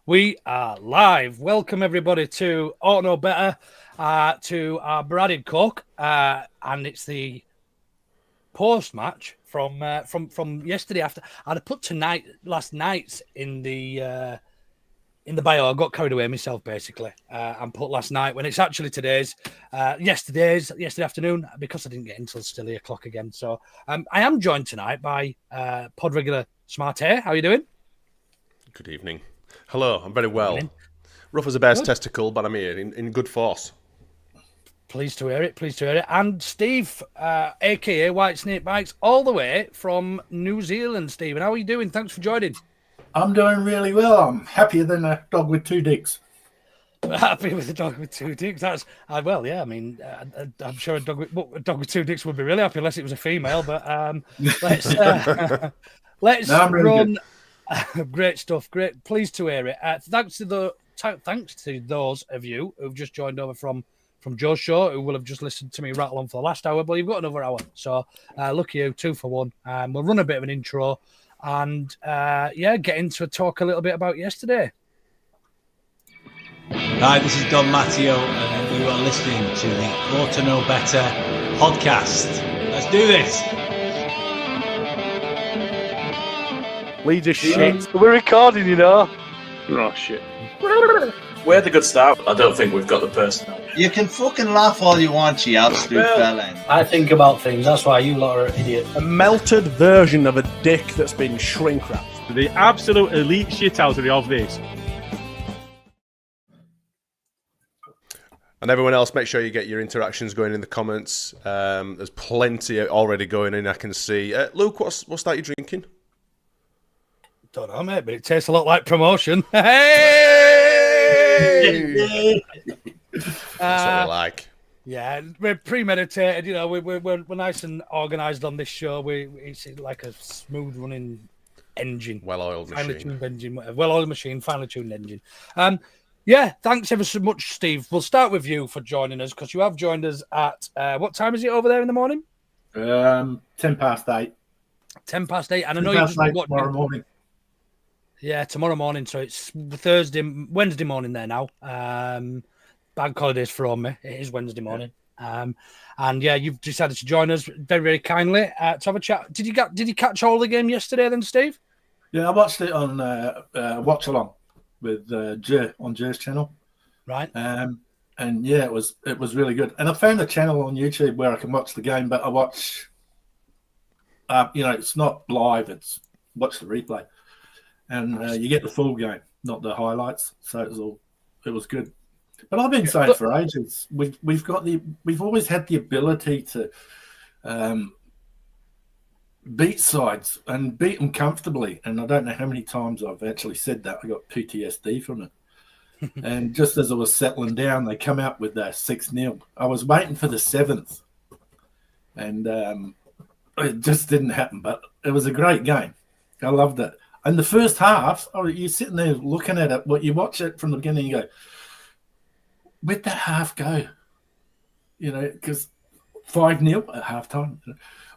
We are live. Welcome everybody to Ought Know Better, to our Berardi Cook, and it's the post-match from yesterday. After I'd put last night's in the bio. I got carried away myself basically, and put last night when it's actually yesterday afternoon, because I didn't get until still 8 o'clock again. So I am joined tonight by pod regular Smarty. How are you doing? Good evening. Hello, I'm very well. Rough as a bear's testicle, but I'm here in good force. Pleased to hear it. And Steve, a.k.a. White Snake Bikes, all the way from New Zealand. Stephen, how are you doing? Thanks for joining. I'm doing really well. I'm happier than a dog with two dicks. Happy with a dog with two dicks? Well, yeah. I mean, I'm sure a dog with two dicks would be really happy unless it was a female. But let's run. Good. Great stuff. Great. Pleased to hear it. Thanks to those of you who've just joined over from Joe's show, who will have just listened to me rattle on for the last hour, but you've got another hour. So look at you, 2 for 1. We'll run a bit of an intro and get into talk a little bit about yesterday. Hi, this is Don Matteo, and you are listening to the Ought to Know Better podcast. Let's do this. Leeds are shit. We're recording, you know. Oh, shit. We had a good start. I don't think we've got the personnel. You can fucking laugh all you want, you absolute felon. I think about things. That's why you lot are idiots. A melted version of a dick that's been shrink wrapped. The absolute elite shithousery of this. And everyone else, make sure you get your interactions going in the comments. There's plenty already going in, I can see. Luke, what's that you're drinking? Don't know, mate, but it tastes a lot like promotion. Hey! That's what we like. Yeah, we're premeditated. You know, we're nice and organised on this show. It's like a smooth running engine, well-oiled machine. Finely tuned engine, whatever. Well-oiled machine, finely tuned engine. Thanks ever so much, Steve. We'll start with you for joining us, because you have joined us at what time is it over there in the morning? 10 past 8. 10 past 8, and I know you've just watched tomorrow morning. Yeah, tomorrow morning. So it's Wednesday morning there now. Bank holidays for me. It is Wednesday morning. And you've decided to join us very, very kindly to have a chat. Did you catch all the game yesterday then, Steve? Yeah, I watched it on Watch Along with Jer on Jer's channel. Right. And yeah, it was really good. And I found a channel on YouTube where I can watch the game, but I watch it's not live, it's watch the replay. And you get the full game, not the highlights. So it was good. But I've been saying for ages, we've always had the ability to beat sides and beat them comfortably. And I don't know how many times I've actually said that. I got PTSD from it. And just as I was settling down, they come out with that 6-0. I was waiting for the 7th, and it just didn't happen. But it was a great game. I loved it. And the first half, you're sitting there looking at it. You watch it from the beginning, you go, where'd that half go? You know, because 5-0 at halftime.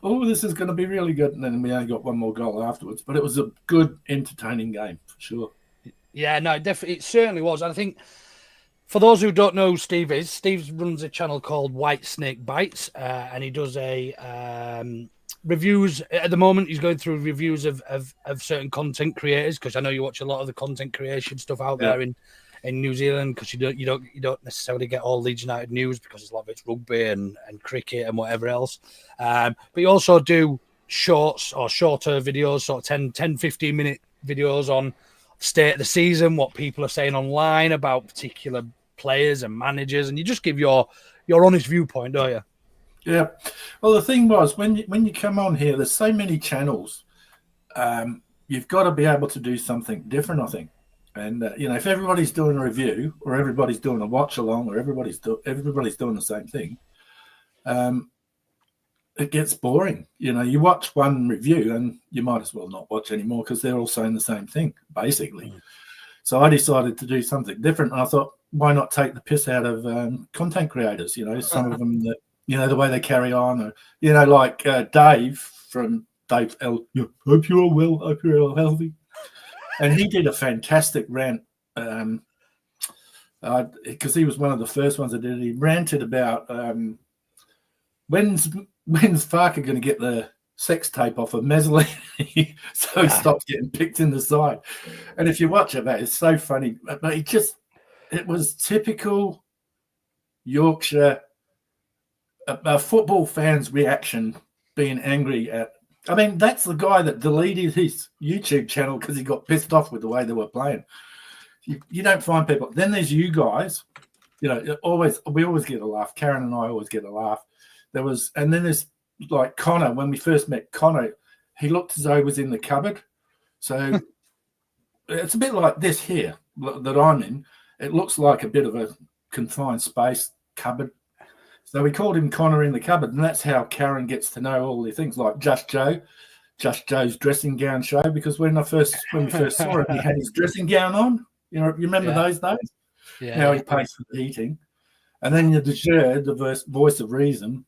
Oh, this is going to be really good. And then we only got one more goal afterwards. But it was a good, entertaining game, for sure. Yeah, no, it certainly was. And I think for those who don't know who Steve is, Steve runs a channel called White Snake Bytes, and he does reviews. At the moment, he's going through reviews of certain content creators, because I know you watch a lot of the content creation stuff out there in New Zealand, because you don't necessarily get all Leeds United news, because a lot of it's rugby and cricket and whatever else. But you also do shorts or shorter videos, sort of 10, 15 minute videos on state of the season, what people are saying online about particular players and managers, and you just give your honest viewpoint, don't you? Yeah. Well, the thing was, when you come on here, there's so many channels. You've got to be able to do something different, I think. And if everybody's doing a review, or everybody's doing a watch along, or everybody's doing the same thing, it gets boring. You watch one review and you might as well not watch anymore, because they're all saying the same thing, basically. So I decided to do something different. And I thought, why not take the piss out of content creators? Some of them that, the way they carry on, or, like Dave from Dave L. Hope you're well, hope you're all healthy. And he did a fantastic rant because he was one of the first ones that did it. He ranted about when's Farker going to get the sex tape off of Mesley so he stops getting picked in the side. And if you watch it, mate, it's so funny. But it was typical Yorkshire football fans' reaction, being angry at. I mean, that's the guy that deleted his YouTube channel because he got pissed off with the way they were playing. You don't find people. Then there's you guys. We always get a laugh. Karen and I always get a laugh. And then there's like Connor. When we first met Connor, he looked as though he was in the cupboard. So it's a bit like this here that I'm in. It looks like a bit of a confined space cupboard. So we called him Connor in the cupboard, and that's how Karen gets to know all the things like Just Joe's dressing gown show. Because when we first saw him, he had his dressing gown on. You remember those days? Yeah. Now he pays for the heating, and then the Dejeur, the voice of reason,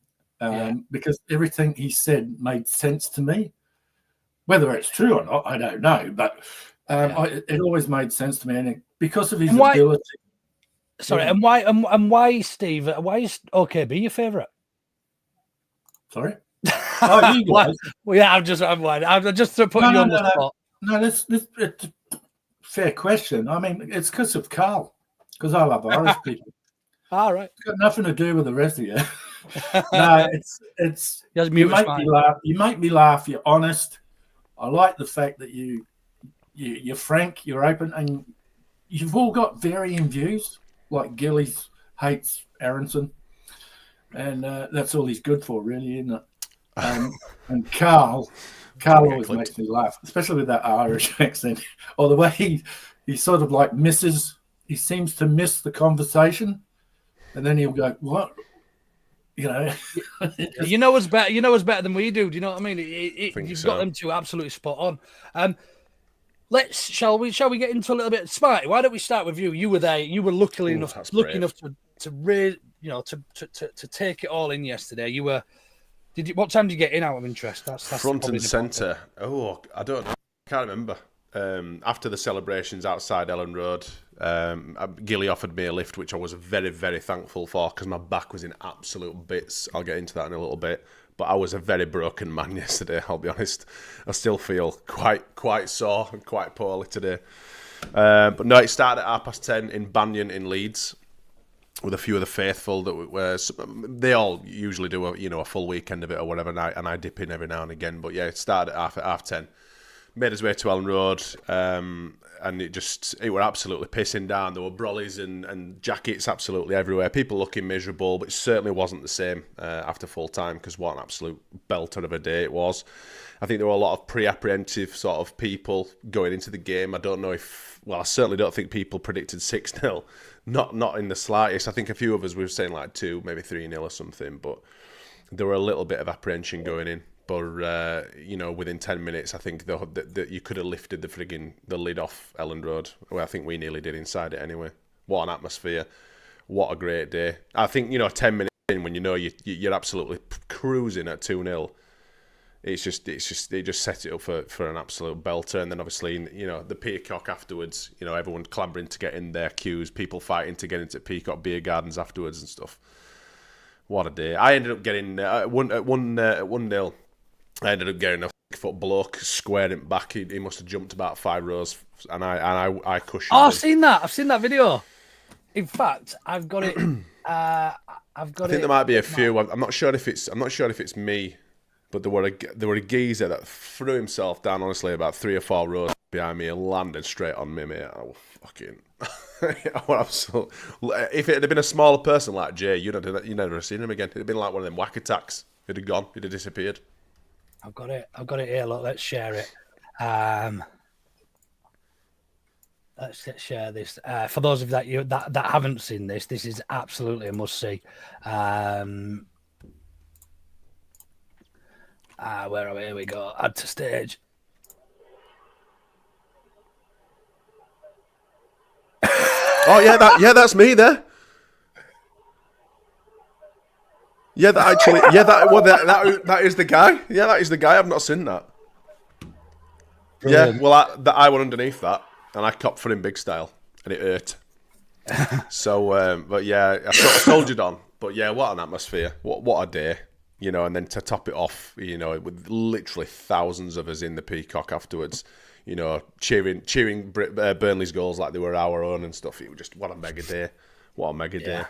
because everything he said made sense to me. Whether it's true or not, I don't know, but it always made sense to me, and because of his ability. Sorry, and why, Steve? Why is OKB your favourite? Sorry. Oh, you guys. Well, yeah, I'm just putting you on the spot. No, it's a fair question. I mean, it's because of Carl, because I love Irish people. All right. It's got nothing to do with the rest of you. No, it's you make me laugh. You make me laugh. You're honest. I like the fact that you're frank, you're open, and you've all got varying views. Like Gillies hates Aronson, and that's all he's good for, really, isn't it? And Carl always makes me laugh, especially with that Irish accent, or the way he sort of like misses. He seems to miss the conversation, and then he'll go, "What?" You know what's better. You know what's better than we do. Do you know what I mean? You've got them two absolutely spot on. Shall we get into a little bit? Smarty, why don't we start with you? You were there. You were lucky enough to raise, to take it all in yesterday. You were. What time did you get in out of interest? That's front and centre. Oh, I don't know. I can't remember. After the celebrations outside Ellen Road, Gilly offered me a lift, which I was very, very thankful for because my back was in absolute bits. I'll get into that in a little bit. But I was a very broken man yesterday, I'll be honest. I still feel quite sore and quite poorly today. But no, it started at 10:30 in Banyan in Leeds with a few of the faithful they all usually do a full weekend of it or whatever, and I dip in every now and again. But yeah, it started at 10:30. Made his way to Ellen Road, and it were absolutely pissing down. There were brollies and jackets absolutely everywhere. People looking miserable, but it certainly wasn't the same after full time, because what an absolute belter of a day it was. I think there were a lot of pre-apprehensive sort of people going into the game. I certainly don't think people predicted 6-0. Not in the slightest. I think a few of us were saying like 2, maybe 3-0 or something, but there were a little bit of apprehension going in. But within 10 minutes, I think that you could have lifted the lid off Ellen Road. Well, I think we nearly did inside it anyway. What an atmosphere! What a great day! I think 10 minutes in, when you're absolutely cruising at 2-0, it just set it up for an absolute belter. And then obviously, the Peacock afterwards. Everyone clambering to get in their queues, people fighting to get into Peacock beer gardens afterwards and stuff. What a day! I ended up getting 1-0. I ended up getting a 6-foot bloke squaring back. He must have jumped about 5 rows, and I cushioned him. I've seen that video. In fact, I've got it. I think there might be a few. I'm not sure if it's me, but there were a geezer that threw himself down, honestly, about 3 or 4 rows behind me and landed straight on me, mate. I was fucking. If it had been a smaller person like Jay, you'd never have seen him again. It'd have been like one of them whack attacks. He'd have gone. He'd have disappeared. I've got it here. Look, let's share it. Let's share this. For those of you that haven't seen this is absolutely a must see. Where are we? Here we go. Add to stage. Oh that's me there. That is the guy. Yeah, that is the guy. I've not seen that. Yeah, well, I went underneath that, and I copped for him big style, and it hurt. So, but yeah, I sort of soldiered on. But yeah, what an atmosphere! What a day, And then to top it off, with literally thousands of us in the Peacock afterwards, cheering Burnley's goals like they were our own and stuff. It was just what a mega day! What a mega day!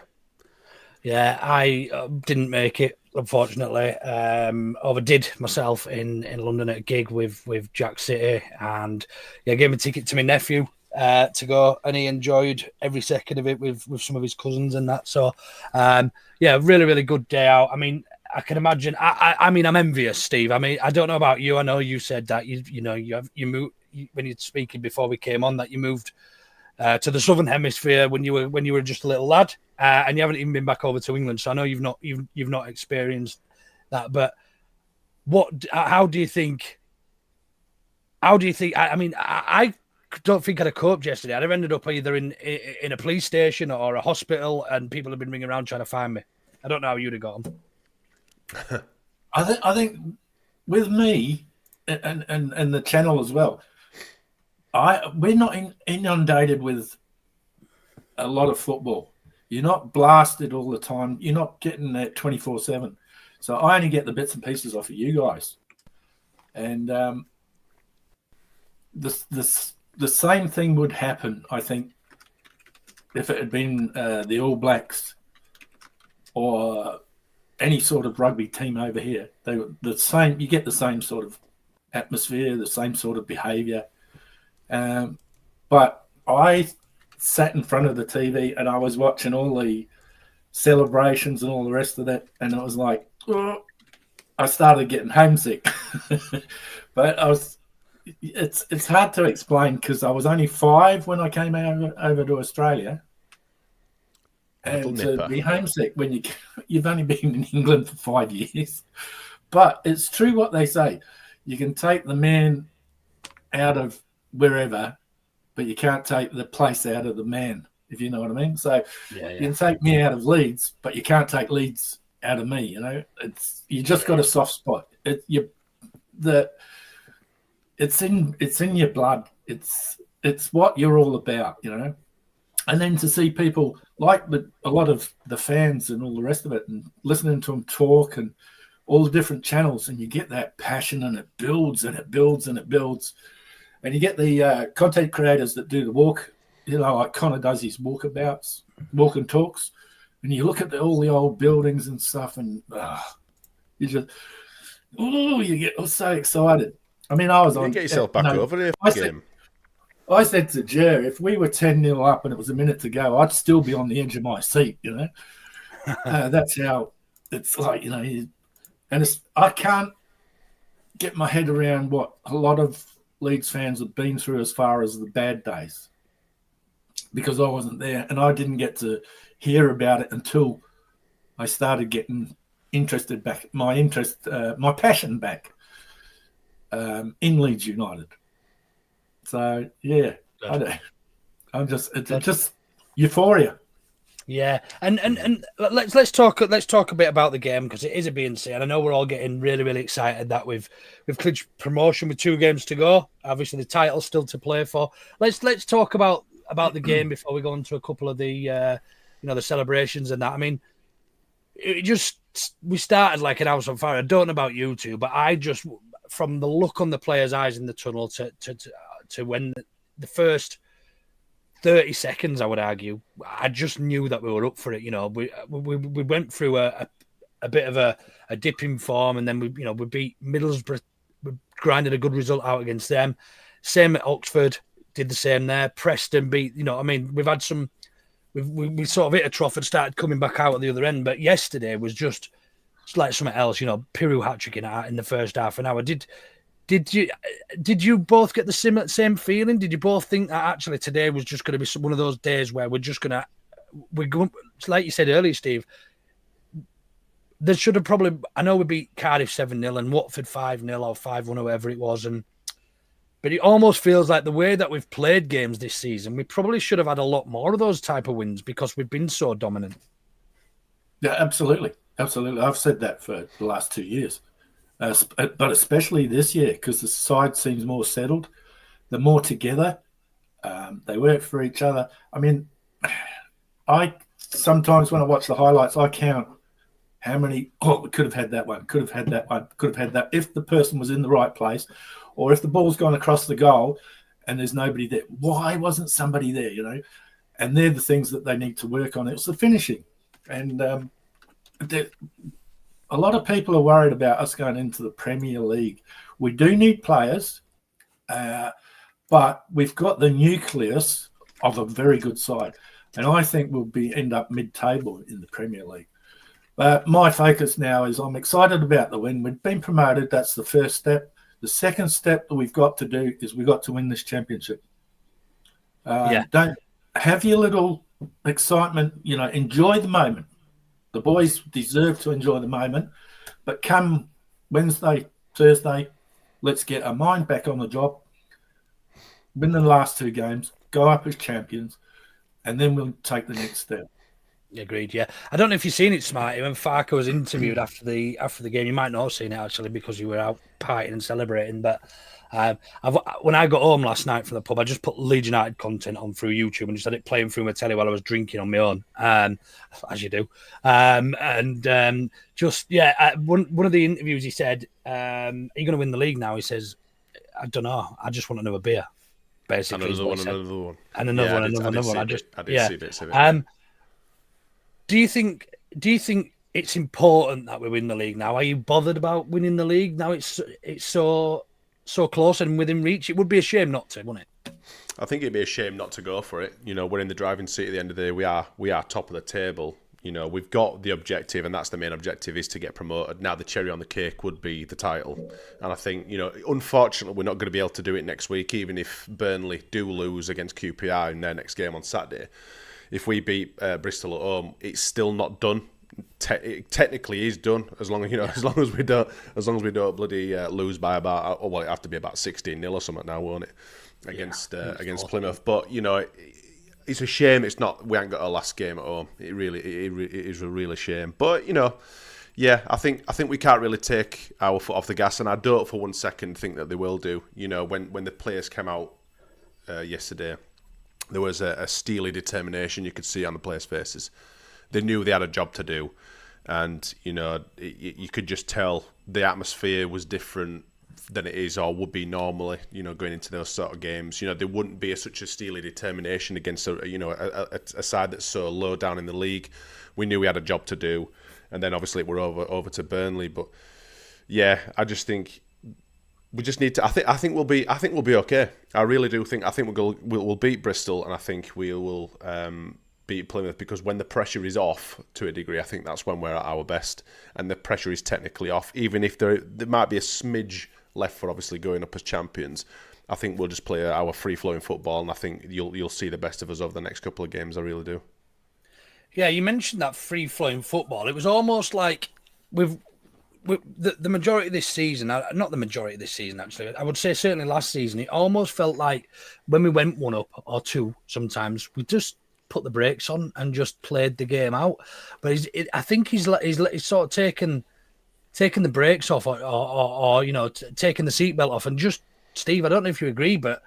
Yeah, I didn't make it, unfortunately. Overdid myself in London at a gig with Jack City, and gave a ticket to my nephew to go, and he enjoyed every second of it with some of his cousins and that. So, really, really good day out. I mean, I can imagine. I mean, I'm envious, Steve. I mean, I don't know about you. I know you said that you moved when you're speaking before we came on that you moved to the Southern Hemisphere when you were just a little lad, and you haven't even been back over to England. So I know you've not experienced that. But how do you think? I mean, I don't think I'd have coped yesterday. I'd have ended up either in a police station or a hospital, and people have been ringing around trying to find me. I don't know how you'd have got them. I think with me and the channel as well, we're not inundated with a lot of football. You're not blasted all the time. You're not getting that 24/7. So I only get the bits and pieces off of you guys. And the same thing would happen, I think, if it had been the All Blacks or any sort of rugby team over here. They were the same. You get the same sort of atmosphere, the same sort of behaviour. But I sat in front of the TV and I was watching all the celebrations and all the rest of that, and it was like, I started getting homesick. But it's hard to explain because I was only 5 when I came over to Australia. And to be homesick when you've only been in England for 5 years. But it's true what they say. You can take the man out of wherever, but you can't take the place out of the man, if you know what I mean. So you can take me out of Leeds, but you can't take Leeds out of me, You just got a soft spot. It's in your blood. It's what you're all about, And then to see people like a lot of the fans and all the rest of it, and listening to them talk and all the different channels, and you get that passion, and it builds and it builds and it builds. And you get the content creators that do the walk, like Connor does his walkabouts, walk and talks, and you look at all the old buildings and stuff, and you get so excited. I mean, I was on. Get yourself back over there for the game. I said to Jer, if we were 10-0 up and it was a minute to go, I'd still be on the edge of my seat, That's how it's like, and I can't get my head around what a lot of Leeds fans have been through as far as the bad days, because I wasn't there and I didn't get to hear about it until I started getting interested back, my passion back in Leeds United. So yeah, it's just euphoria. Yeah, and let's talk a bit about the game, because it is a B&C, and I know we're all getting really, really excited that we've clinched promotion with 2 games to go. Obviously, the title's still to play for. Let's talk about the game before we go into a couple of the the celebrations and that. I mean, we started like an house on fire. I don't know about you two, but I just, from the look on the players' eyes in the tunnel to when the first 30 seconds, I would argue, I just knew that we were up for it. We went through a bit of a dip in form, and then we beat Middlesbrough, we grinded a good result out against them. Same at Oxford, did the same there. Preston beat, we've had some, we sort of hit a trough and started coming back out at the other end. But yesterday was just like something else. Piru hat-trick in the first half an hour. Did you both get the same feeling? Did you both think that actually today was just going to be one of those days where we're going, like you said earlier, Steve, there should have probably, I know we beat Cardiff 7-0 and Watford 5-0 or 5-1 or whatever it was, but it almost feels like the way that we've played games this season, we probably should have had a lot more of those type of wins because we've been so dominant. Yeah, absolutely. I've said that for the last 2 years. But especially this year, because the side seems more settled. they're more together. They work for each other. I mean, I sometimes when I watch the highlights, I count how many, we could have had that one, could have had that one, could have had that, if the person was in the right place, or if the ball's gone across the goal and there's nobody there. Why wasn't somebody there, you know? And they're the things that they need to work on. It's the finishing. And a lot of people are worried about us going into the Premier League. We do need players, but we've got the nucleus of a very good side. And I think we'll end up mid-table in the Premier League. But my focus now is I'm excited about the win. We've been promoted. That's the first step. The second step that we've got to do is we've got to win this championship. Don't have your little excitement, you know, enjoy the moment. The boys deserve to enjoy the moment. But come Wednesday, Thursday, let's get our mind back on the job, win the last 2 games, go up as champions, and then we'll take the next step. Agreed. Yeah, I don't know if you've seen it, Smarty. When Farker was interviewed after the game, you might not have seen it actually because you were out partying and celebrating. But when I got home last night from the pub, I just put Leeds United content on through YouTube and just had it playing through my telly while I was drinking on my own, as you do. One of the interviews he said, "Are you going to win the league now?" He says, "I don't know. I just want another beer." Basically, another one. And another one. I did see bits of it. Do you think it's important that we win the league now? Are you bothered about winning the league now? It's so close and within reach. It would be a shame not to, wouldn't it? I think it'd be a shame not to go for it. You know, we're in the driving seat at the end of the day. We are top of the table. You know, we've got the objective, and that's the main objective, is to get promoted. Now, the cherry on the cake would be the title. And I think, you know, unfortunately, we're not going to be able to do it next week, even if Burnley do lose against QPR in their next game on Saturday. If we beat Bristol at home, it's still not done. It technically is done as long as we don't bloody lose by about, it have to be about 16-0 or something now, won't it? Against Plymouth. But you know, it's a shame it's not. We haven't got our last game at home. It is a real shame. But you know, yeah, I think we can't really take our foot off the gas, and I don't for one second think that they will do. You know, when the players came out yesterday, there was a steely determination you could see on the players' faces. They knew they had a job to do. And, you know, you could just tell the atmosphere was different than it is or would be normally, you know, going into those sort of games. You know, there wouldn't be such a steely determination against, a side that's so low down in the league. We knew we had a job to do. And then, obviously, we're over to Burnley. But, yeah, I just think we just need to. I think we'll be okay. I really do think. I think we'll beat Bristol, and I think we will beat Plymouth, because when the pressure is off to a degree, I think that's when we're at our best, and the pressure is technically off. Even if there might be a smidge left for obviously going up as champions, I think we'll just play our free flowing football, and I think you'll see the best of us over the next couple of games. I really do. Yeah, you mentioned that free flowing football. It was almost like the majority of this season, not the majority of this season, actually, I would say certainly last season, it almost felt like when we went 1 up or 2, sometimes we just put the brakes on and just played the game out. But I think he's sort of taken the brakes off or taking the seatbelt off. And just, Steve, I don't know if you agree, but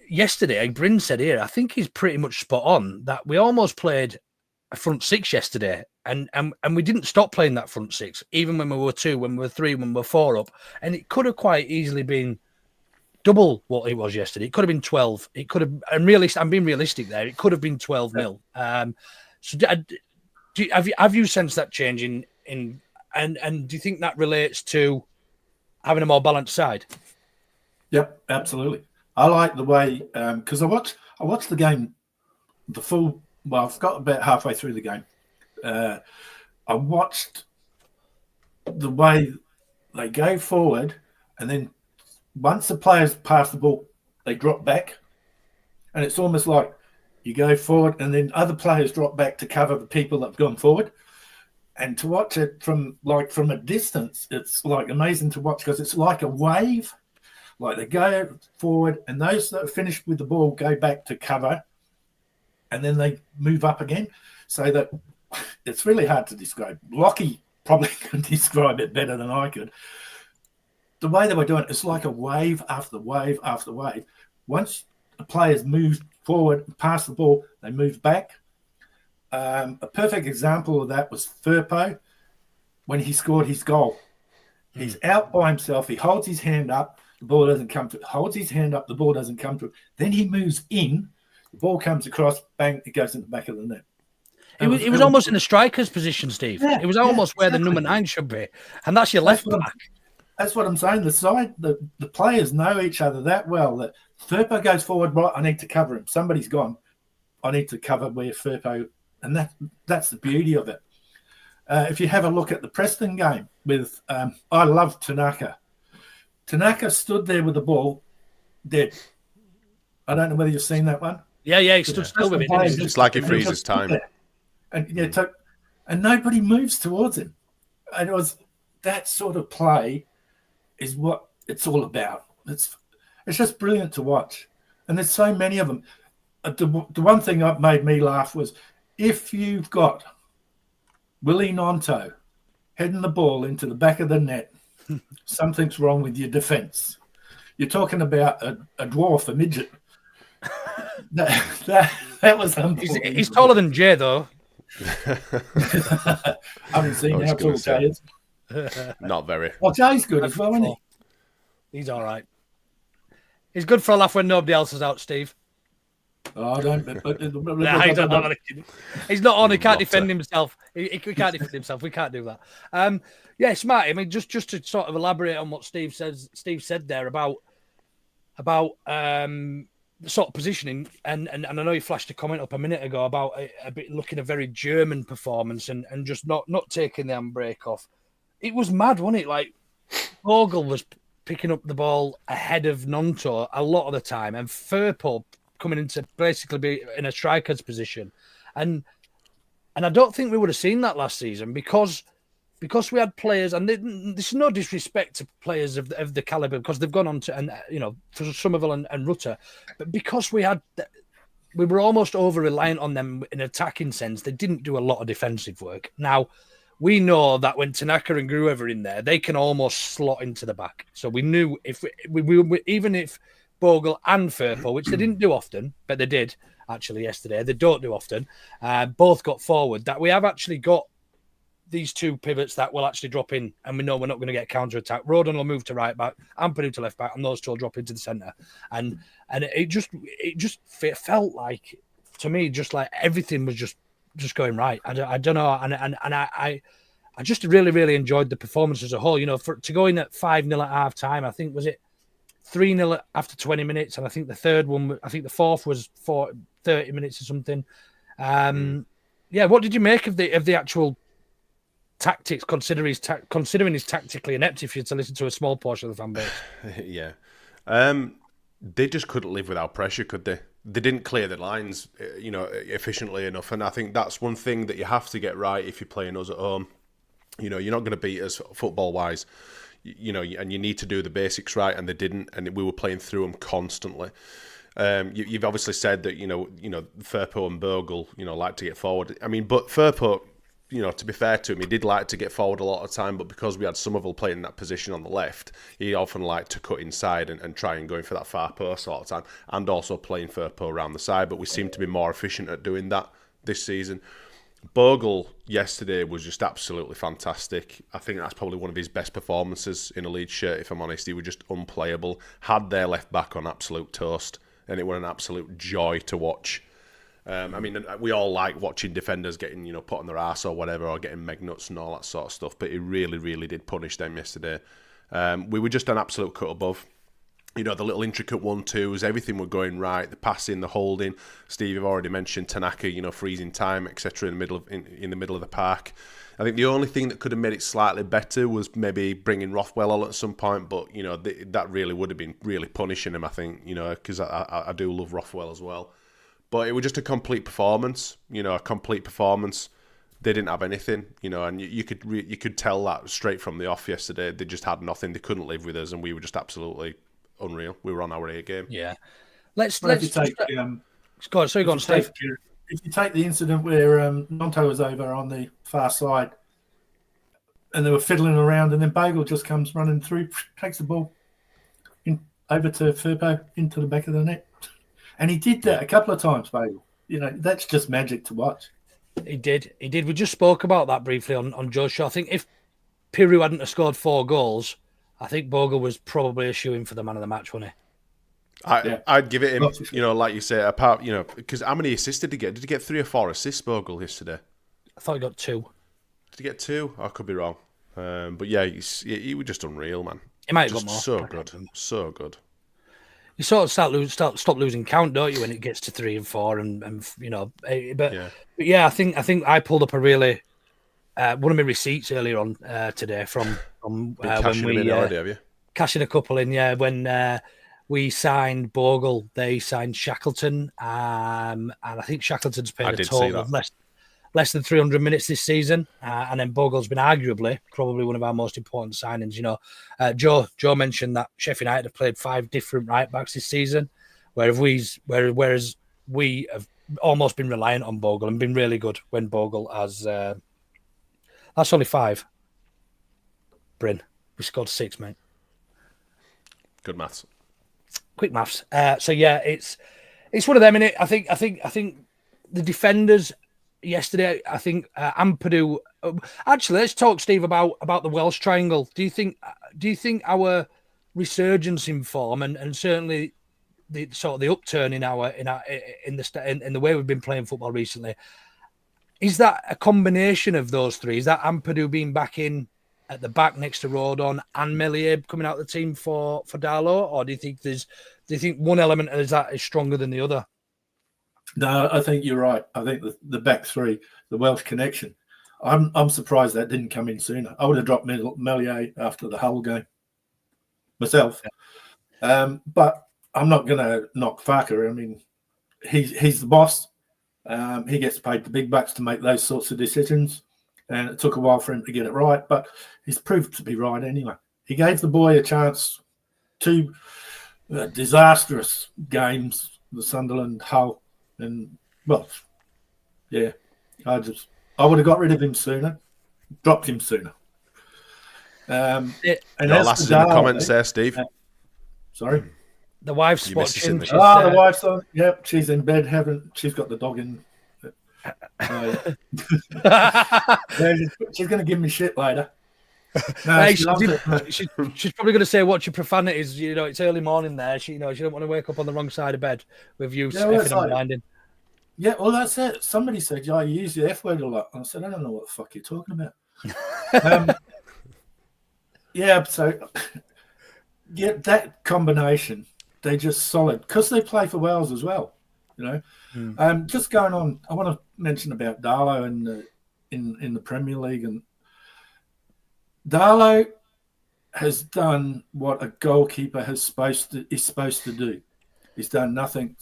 yesterday, Bryn said here, I think he's pretty much spot on that we almost played a front 6 yesterday. And we didn't stop playing that front 6, even when we were 2, when we were 3, when we were 4 up. And it could have quite easily been double what it was yesterday. It could have been 12. It could have, and I'm being realistic there, it could have been 12-0. So have you sensed that change in and do you think that relates to having a more balanced side? Yep, absolutely. I like the way, because I watched the game, I've got about halfway through the game. I watched the way they go forward, and then once the players pass the ball, they drop back, and it's almost like you go forward, and then other players drop back to cover the people that have gone forward. And to watch it from a distance, it's like amazing to watch, because it's like a wave. Like they go forward, and those that are finished with the ball go back to cover, and then they move up again. So that it's really hard to describe. Lockie probably can describe it better than I could. the way they were doing it's like a wave after wave after wave. Once the players moved forward and passed the ball, they moved back. A perfect example of that was Firpo when he scored his goal. He's out by himself. He holds his hand up. The ball doesn't come through. Holds his hand up. The ball doesn't come through. Then he moves in. The ball comes across. Bang! It goes in the back of the net. It was almost in a striker's position, Steve. Yeah, it was almost exactly. where the number 9 should be, and that's your left back. That's what I'm saying. The players know each other that well that Firpo goes forward. Right, I need to cover him. Somebody's gone. I need to cover where Firpo, and that's the beauty of it. If you have a look at the Preston game with, I love Tanaka. Tanaka stood there with the ball, dead. I don't know whether you've seen that one. Yeah, he stood still with it. It's like he freezes time. And nobody moves towards him. And it was that sort of play is what it's all about. It's just brilliant to watch. And there's so many of them. The one thing that made me laugh was if you've got Willie Nonto heading the ball into the back of the net, something's wrong with your defence. You're talking about a dwarf, a midget. That was unbelievable. He's taller than Jay, though. I haven't seen how tall Jay is. Not very. Well, Jay's good as well, isn't he? He's all right. He's good for a laugh when nobody else is out, Steve. Oh, don't. He's not on. He can't defend himself. He can't defend himself. We can't do that. Yeah, Smarty. I mean, just to sort of elaborate on what Steve said there about the sort of positioning, and I know you flashed a comment up a minute ago about a bit looking a very German performance and just not taking the handbrake off. It was mad, wasn't it? Like Bogle was picking up the ball ahead of Nonto a lot of the time, and Firpo coming into basically be in a striker's position, and I don't think we would have seen that last season because we had players, and this is no disrespect to players of the caliber because they've gone on to, and for Somerville and Rutter, but because we were almost over reliant on them in an attacking sense, they didn't do a lot of defensive work. Now we know that when Tanaka and Gruever are in there, they can almost slot into the back. So we knew if we even if Bogle and Firpo, which they didn't do often, but they did actually yesterday, they don't do often, both got forward, that we have actually got these two pivots that will actually drop in, and we know we're not going to get counter-attack. Roden will move to right back, Ampadu to left back, and those two will drop into the centre. And it just felt like, to me, just like everything was just going right. I don't know, and I just really, really enjoyed the performance as a whole. To go in at 5-0 at half time, I think, was it 3-0 after 20 minutes, and I think the fourth was 30 minutes or something. What did you make of the actual tactics, considering he's tactically inept, if you're to listen to a small portion of the fan base? Yeah. They just couldn't live without pressure, could they? They didn't clear the lines, efficiently enough. And I think that's one thing that you have to get right if you're playing us at home. You're not going to beat us football-wise, and you need to do the basics right, and they didn't, and we were playing through them constantly. You've obviously said that, Firpo and Bogle, like to get forward. I mean, but Firpo, to be fair to him, he did like to get forward a lot of time, but because we had Somerville playing in that position on the left, he often liked to cut inside and try and go in for that far post a lot of time, and also playing Firpo around the side, but we seem to be more efficient at doing that this season. Bogle yesterday was just absolutely fantastic. I think that's probably one of his best performances in a Leeds shirt, if I'm honest. He was just unplayable, had their left back on absolute toast, and it was an absolute joy to watch. We all like watching defenders getting, put on their arse or whatever, or getting megnuts and all that sort of stuff, but he really, really did punish them yesterday. We were just an absolute cut above. The little intricate 1-2s, everything were going right. The passing, the holding. Steve, you've already mentioned Tanaka, freezing time, etc. in the middle of the park. I think the only thing that could have made it slightly better was maybe bringing Rothwell on at some point, but that really would have been really punishing him, I think, because I do love Rothwell as well. But it was just a complete performance, a complete performance. They didn't have anything, and you could tell that straight from the off yesterday. They just had nothing. They couldn't live with us, and we were just absolutely unreal. We were on our A game. Yeah. Let's take. Go on, Steve. If you take the incident where Nonto was over on the far side, and they were fiddling around, and then Bogle just comes running through, takes the ball over to Firpo into the back of the net. And he did that a couple of times, Bogle. That's just magic to watch. He did. We just spoke about that briefly on Joe's show. I think if Piru hadn't have scored 4 goals, I think Bogle was probably a shoo-in for the man of the match, wasn't he? I'd give it him, like you say, apart, because how many assists did he get? Did he get 3 or 4 assists, Bogle, yesterday? I thought he got 2. Did he get 2? I could be wrong. But yeah, he was just unreal, man. He might have got more. So good. You sort of stop losing count, don't you, when it gets to 3 and 4, but yeah, I think I pulled up a really one of my receipts earlier on today from when we cashing a couple in, when we signed Bogle, they signed Shackleton, and I think Shackleton's played a total of less than 300 minutes this season, and then Bogle's been arguably probably one of our most important signings. Joe mentioned that Sheffield United have played 5 different right backs this season, whereas we have almost been reliant on Bogle and been really good when Bogle has. That's only 5. Bryn, we scored 6, mate. Good maths. Quick maths. So yeah, it's one of them. Innit? I think the defenders. Yesterday, I think Ampadu. Actually, let's talk, Steve, about the Welsh triangle. Do you think our resurgence in form and certainly the sort of the upturn in the way we've been playing football recently, is that a combination of those 3? Is that Ampadu being back in at the back next to Rodon and Melier coming out of the team for Darlow, or do you think one element of that is stronger than the other? No, I think you're right. I think the back 3, the Welsh connection. I'm surprised that didn't come in sooner. I would have dropped Melier after the Hull game myself. But I'm not going to knock Farker. I mean, he's the boss. He gets paid the big bucks to make those sorts of decisions, and it took a while for him to get it right. But he's proved to be right anyway. He gave the boy a chance. 2 disastrous games, the Sunderland, Hull. And I would have got rid of him sooner, dropped him sooner. And last in the comments there, Steve. Sorry, the wife's watching. The wife's on. Yep, she's in bed. She's got the dog in. She's going to give me shit later. No, she's probably going to say what your profanities. It's early morning there. She don't want to wake up on the wrong side of bed with you effing and blinding. Yeah, well, that's it. Somebody said, "Yeah, you use the F word a lot." And I said, "I don't know what the fuck you're talking about." That combination, they're just solid because they play for Wales as well. Just going on, I want to mention about Darlow in the Premier League, and Darlow has done what a goalkeeper is supposed to do. He's done nothing.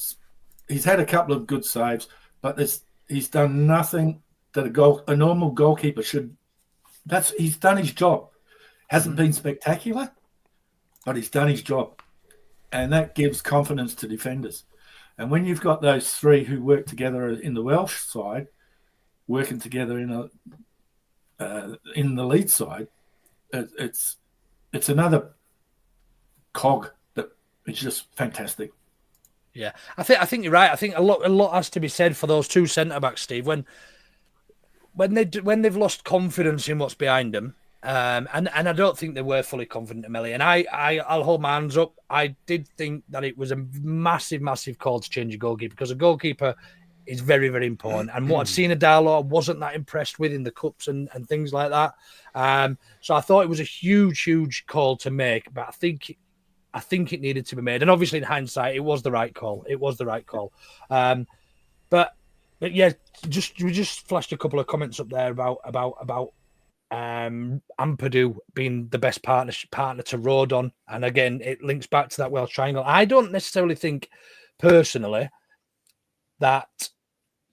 He's had a couple of good saves, but he's done nothing that a normal goalkeeper should. He's done his job. Hasn't been spectacular, but he's done his job, and that gives confidence to defenders. And when you've got those 3 who work together in the Welsh side, working together in the Leeds side, it's another cog that is just fantastic. Yeah, I think you're right. I think a lot has to be said for those 2 centre backs, Steve. When they've lost confidence in what's behind them, and I don't think they were fully confident in Melly. And I'll hold my hands up. I did think that it was a massive call to change a goalkeeper, because a goalkeeper is very, very important. And what I'd seen at Darlow, I wasn't that impressed with in the cups and things like that. So I thought it was a huge call to make, but I think it needed to be made. And obviously, in hindsight, it was the right call. But yeah, we just flashed a couple of comments up there about Ampadu being the best partner to Rodon, and again, it links back to that Welsh triangle. I don't necessarily think, personally, that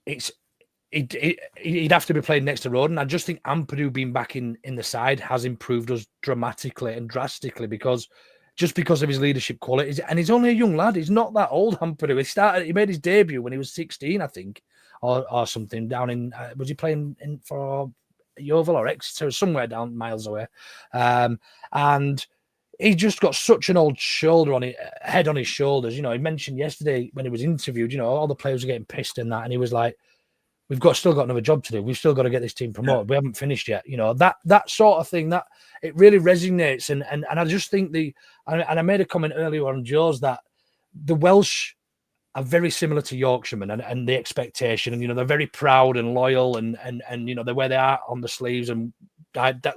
he'd have to be played next to Rodon. I just think Ampadu being back in the side has improved us dramatically and drastically because of his leadership qualities. And he's only a young lad. He's not that old, Ampadu. He made his debut when he was 16, I think, or something, down in was he playing for Yeovil or Exeter, somewhere down miles away. And he just got such an old head on his shoulders. You know, he mentioned yesterday when he was interviewed, you know, all the players were getting pissed and that. And he was like, we've still got another job to do. We've still got to get this team promoted. We haven't finished yet. You know, that sort of thing, that it really resonates. And I just think and I made a comment earlier on Joe's that the Welsh are very similar to Yorkshiremen and the expectation. And, you know, they're very proud and loyal and you know, they wear their heart on the sleeves and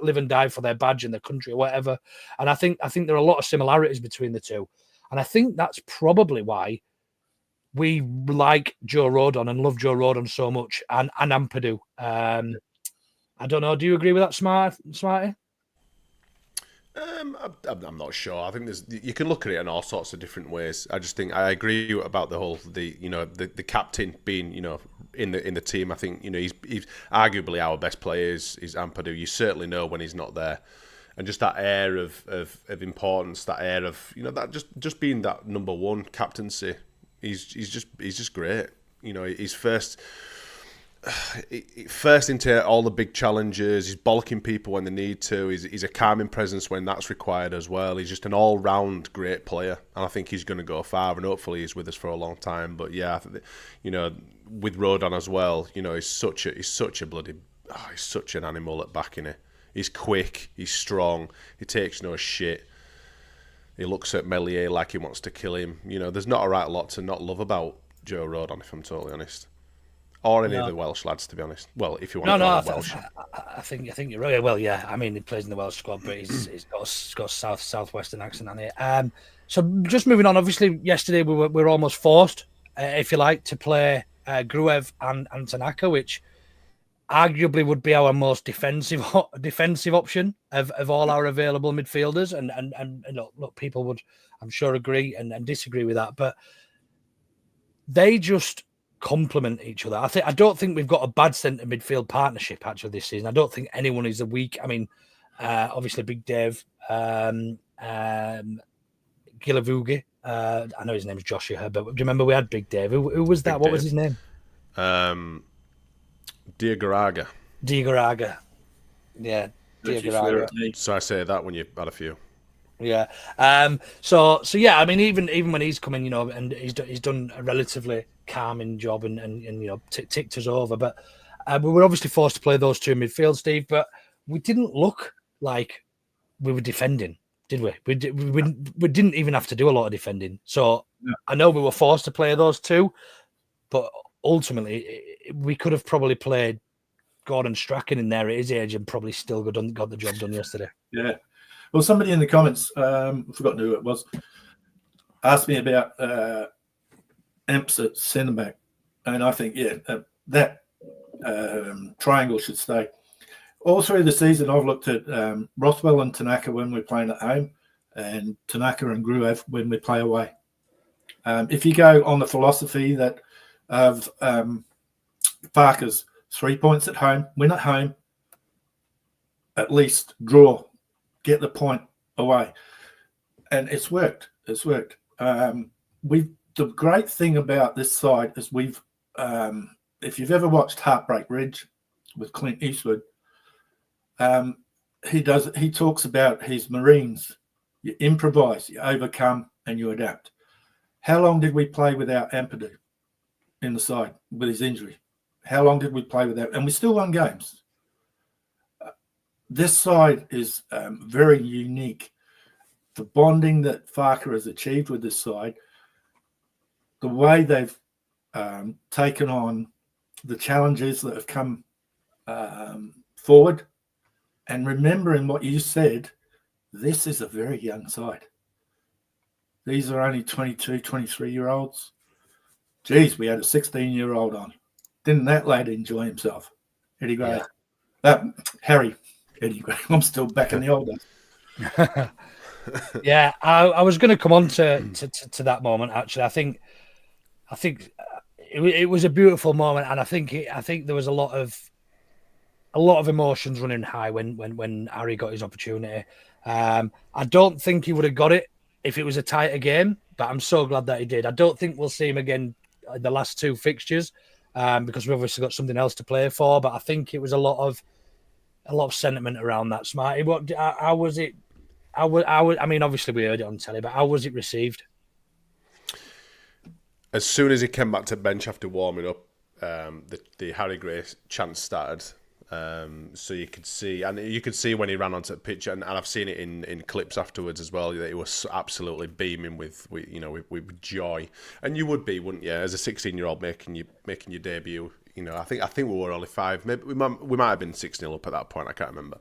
live and die for their badge in the country or whatever. And I think there are a lot of similarities between the two. And I think that's probably why we like Joe Rodon and love Joe Rodon so much and Ampadu. I don't know. Do you agree with that, Smarty? I'm not sure. I think you can look at it in all sorts of different ways. I just think I agree about the captain being, you know, in the team. I think, you know, he's arguably our best player is Ampadu. You certainly know when he's not there, and just that air of importance, that air of, you know, that just being that number one captaincy. He's just great. You know, he's first into all the big challenges. He's bollocking people when they need to. He's a calming presence when that's required as well. He's just an all-round great player, and I think he's going to go far. And hopefully, he's with us for a long time. But yeah, you know, with Rodon as well, you know, he's such an animal at back in it. He's quick. He's strong. He takes no shit. He looks at Melier like he wants to kill him. You know, there's not a right lot to not love about Joe Rodon, if I'm totally honest. Or any of the Welsh lads, to be honest. Well, if you want to call them Welsh. I think you're right. Well, yeah. I mean, he plays in the Welsh squad, but he's got a southwestern accent on it. So just moving on. Obviously, yesterday we were almost forced, if you like, to play Gruev and Tanaka, which arguably would be our most defensive option of all our available midfielders. And look, people would, I'm sure, agree and disagree with that, but they just complement each other. I don't think we've got a bad centre midfield partnership actually this season. I don't think anyone is a weak. I mean, obviously Big Dave, Gilavugi. I know his name's Joshua, but do you remember we had Big Dave? Who was that? What was his name? Diagaraga. Yeah, Diagaraga. So I say that when you've had a few. Yeah. So yeah. I mean, even when he's coming, you know, and he's done a relatively calming job and you know ticked us over. But we were obviously forced to play those two midfield, Steve. But we didn't look like we were defending, did we? We didn't even have to do a lot of defending. So yeah. I know we were forced to play those two, but ultimately we could have probably played Gordon Strachan in there at his age and probably still got the job done yesterday. Yeah. Well, somebody in the comments, I've forgotten who it was, asked me about Amps at centre back, and I think that triangle should stay. All through the season, I've looked at Rothwell and Tanaka when we're playing at home, and Tanaka and Gruev when we play away. If you go on the philosophy that of Parker's 3 points at home, win at home, at least draw, get the point away, and it's worked. It's worked. The great thing about this side is we've, if you've ever watched Heartbreak Ridge with Clint Eastwood, he talks about his Marines. You improvise, you overcome, and you adapt. How long did we play without Ampadu in the side with his injury? How long did we play without? And we still won games. This side is very unique. The bonding that Farker has achieved with this side, the way they've taken on the challenges that have come forward, and remembering what you said, this is a very young side. These are only 22, 23-year-olds. Geez, we had a 16-year-old on. Didn't that lad enjoy himself? Eddie Gray. Yeah. Harry. Eddie Gray. I'm still back in the old days. Yeah, I was going to come on to that moment. Actually, I think it was a beautiful moment, and I think there was a lot of emotions running high when Harry got his opportunity. I don't think he would have got it if it was a tighter game, but I'm so glad that he did. I don't think we'll see him again in the last two fixtures because we've obviously got something else to play for. But I think it was a lot of a lot of sentiment around that. Smarty, how was it? I mean, obviously we heard it on telly, but how was it received? As soon as he came back to bench after warming up, the Harry Gray chant started. So you could see when he ran onto the pitch, and I've seen it in clips afterwards as well, that he was absolutely beaming with joy, and you would be, wouldn't you, as a 16-year-old making your debut? I think we were only 5, maybe we might have been 6-0 up at that point. I can't remember.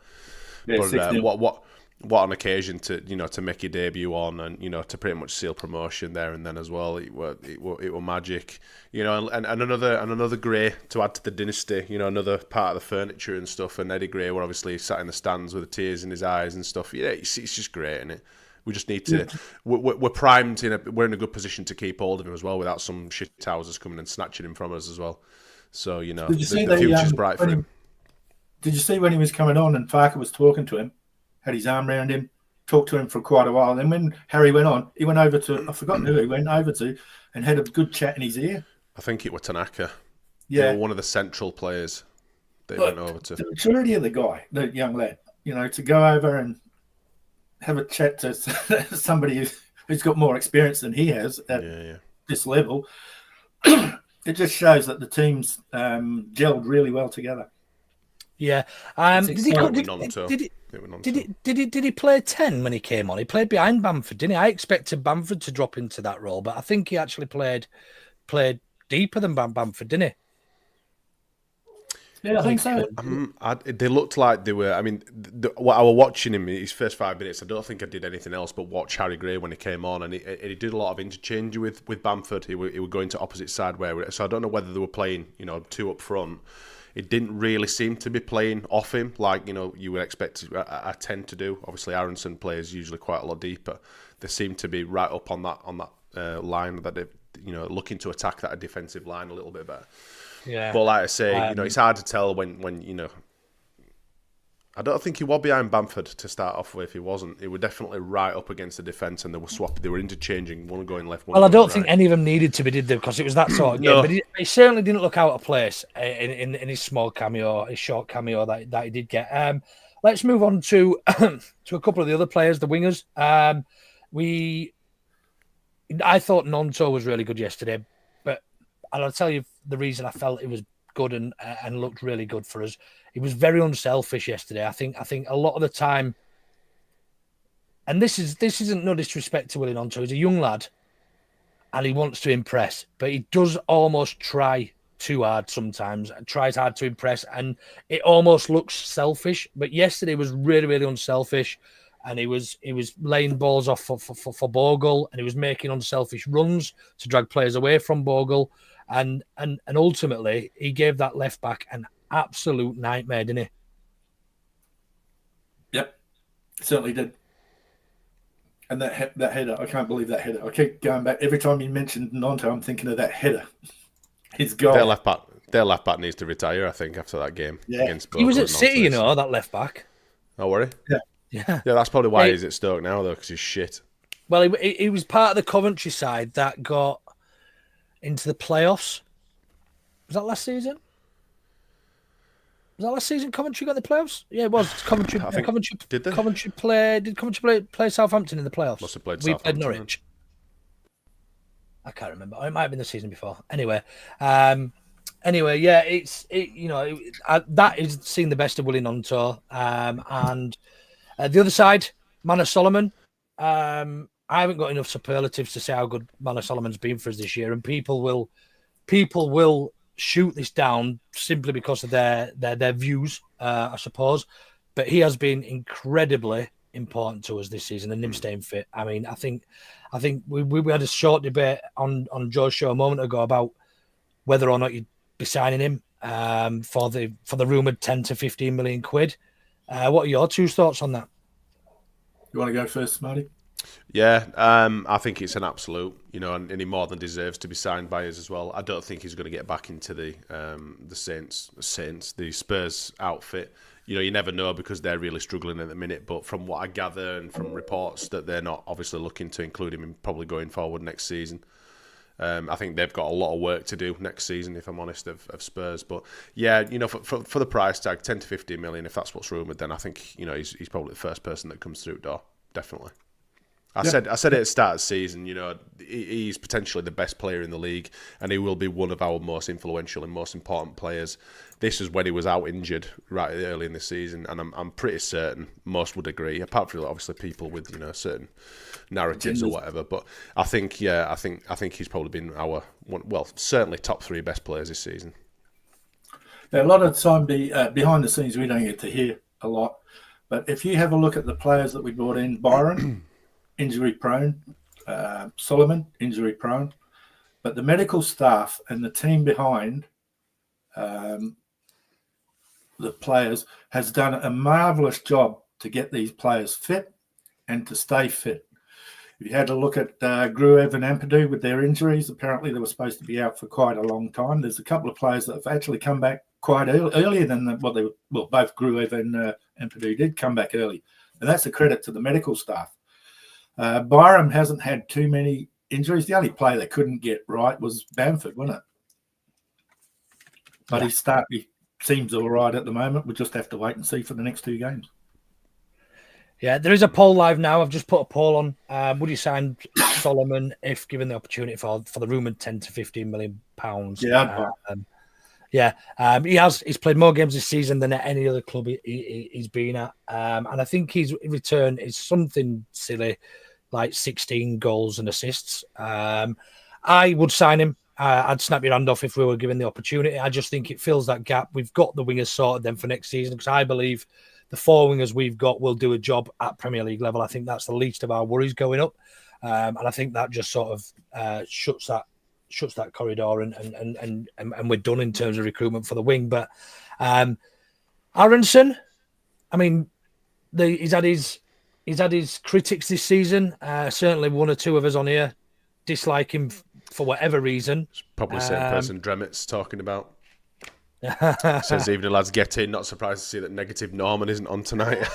Yeah, but what an occasion to make your debut on, and to pretty much seal promotion there and then as well. It were magic, and another Gray to add to the dynasty. Another part of the furniture and stuff. And Eddie Gray were obviously sat in the stands with the tears in his eyes and stuff. Yeah, it's just great, isn't it? We just need to. We're primed. We're in a good position to keep hold of him as well, without some shithousers coming and snatching him from us as well. So the future's bright for him. Did you see when he was coming on and Farker was talking to him? Had his arm around him, talked to him for quite a while. And then when Harry went on, he went over to, I've forgotten who he went over to, and had a good chat in his ear. I think it was Tanaka. Yeah. One of the central players that he went over to. The maturity of the guy, the young lad, to go over and have a chat to somebody who's got more experience than he has at this level, it just shows that the team's gelled really well together. Yeah. Did he play 10 when he came on? He played behind Bamford, didn't he? I expected Bamford to drop into that role, but I think he actually played deeper than Bamford, didn't he? Yeah, I think so. They looked like they were. I mean, I was watching him in his first 5 minutes. I don't think I did anything else but watch Harry Gray when he came on, and he did a lot of interchange with Bamford. He would go into opposite side so I don't know whether they were playing, 2 up front. It didn't really seem to be playing off him like you would expect a 10 to do. Obviously, Aronson plays usually quite a lot deeper. They seem to be right up on that line that they looking to attack that defensive line a little bit better. Yeah. But like I say, it's hard to tell when I don't think he was behind Bamford to start off with. He wasn't. He was definitely right up against the defence, and they were swapping. They were interchanging, one going left, one. Well, I don't right. think any of them needed to be, did they? Because it was that sort of game. No. But he certainly didn't look out of place in his small cameo, his short cameo that he did get. Let's move on to to a couple of the other players, the wingers. I thought Nonto was really good yesterday, but I'll tell you the reason I felt it was good and looked really good for us. He was very unselfish yesterday. I think a lot of the time, and this isn't no disrespect to Willie Nonto. He's a young lad, and he wants to impress, but he does almost try too hard sometimes. And tries hard to impress, and it almost looks selfish. But yesterday was really, really unselfish, and he was laying balls off for Bogle, and he was making unselfish runs to drag players away from Bogle. And ultimately, he gave that left back an absolute nightmare, didn't he? Yep, certainly did. And that header, I can't believe that header. I keep going back. Every time you mentioned Nonto, I'm thinking of that header. His goal. Their left back needs to retire, I think, after that game against Bogle. He was at City, that left back. Oh, were he? Yeah. Yeah, that's probably why he's at Stoke now, though, because he's shit. Well, he was part of the Coventry side that got into the playoffs. Was that last season? Coventry got in the playoffs? Yeah, it was. Coventry. Did they? Coventry play Southampton in the playoffs? Must have played We Southampton. played Norwich. I can't remember. It might have been the season before. Anyway, yeah, that is seeing the best of Willie Nonto. And the other side, Manor Solomon. I haven't got enough superlatives to say how good Manor Solomon's been for us this year, and people will shoot this down simply because of their views, I suppose. But he has been incredibly important to us this season, and him staying fit. I mean, I think we had a short debate on Joe's show a moment ago about whether or not you'd be signing him for the rumoured 10 to 15 million quid. What are your two thoughts on that? You want to go first, Smarty? Yeah, I think it's an absolute, and he more than deserves to be signed by us as well. I don't think he's going to get back into the Spurs outfit. You never know because they're really struggling at the minute. But from what I gather and from reports that they're not obviously looking to include him in probably going forward next season. I think they've got a lot of work to do next season, if I'm honest, of Spurs. But yeah, for the price tag, 10 to 15 million, if that's what's rumoured, then I think he's probably the first person that comes through the door, definitely. I said it at the start of the season, he's potentially the best player in the league, and he will be one of our most influential and most important players. This is when he was out injured right early in the season, and I'm pretty certain most would agree, apart from obviously people with certain narratives or whatever. But I think he's probably been our certainly top 3 best players this season. Yeah, a lot of the time behind the scenes we don't get to hear a lot, but if you have a look at the players that we brought in, Byron. Injury prone, Solomon injury prone, but the medical staff and the team behind the players has done a marvellous job to get these players fit and to stay fit. If you had a look at Gruev and Ampadu with their injuries, apparently they were supposed to be out for quite a long time. There's a couple of players that have actually come back quite earlier than what they were. Well, both Gruev and Ampadu did come back early, and that's a credit to the medical staff. Byram hasn't had too many injuries. The only player they couldn't get right was Bamford, wasn't it? But he seems all right at the moment. We'll just have to wait and see for the next 2 games. Yeah, there is a poll live now. I've just put a poll on. Would you sign Solomon if given the opportunity for the rumoured 10 to 15 million pounds? Yeah, he's played more games this season than at any other club he's been at, and I think his return is something silly, like 16 goals and assists. I would sign him. I'd snap your hand off if we were given the opportunity. I just think it fills that gap. We've got the wingers sorted then for next season, because I believe the 4 wingers we've got will do a job at Premier League level. I think that's the least of our worries going up, and I think that just sort of shuts that corridor and we're done in terms of recruitment for the wing. But Aronson, I mean, he's had his critics this season. Certainly 1 or 2 of us on here dislike him for whatever reason. It's probably the same person Dremit's talking about. Says evening lads, get in. Not surprised to see that negative Norman isn't on tonight.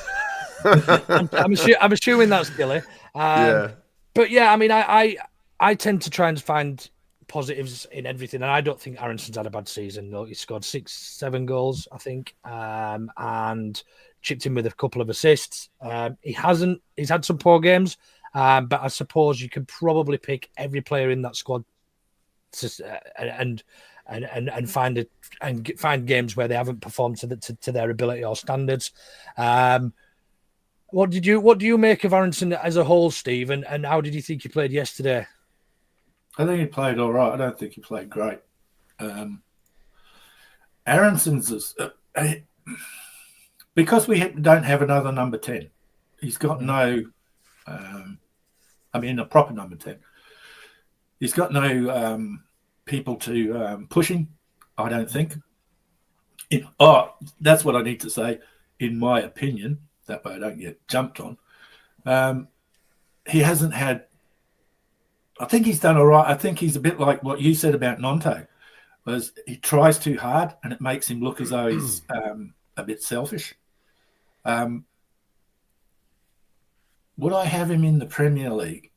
I'm assuming that's Gilly. But yeah, I mean, I tend to try and find positives in everything, and I don't think Aronson's had a bad season. He scored 6-7 goals, I think, and chipped in with a couple of assists. He's had some poor games, but I suppose you could probably pick every player in that squad and find games where they haven't performed to their ability or standards. What do you make of Aronson as a whole, Steve, and how did you think he played yesterday? I think he played all right. I don't think he played great. Aronson's because we don't have another number 10. He's got no, a proper number 10. He's got no people to push him, I don't think. That's what I need to say, in my opinion. That way I don't get jumped on. He hasn't had... I think he's done all right. I think he's a bit like what you said about Nonto, was he tries too hard and it makes him look as though he's a bit selfish. Would I have him in the Premier League?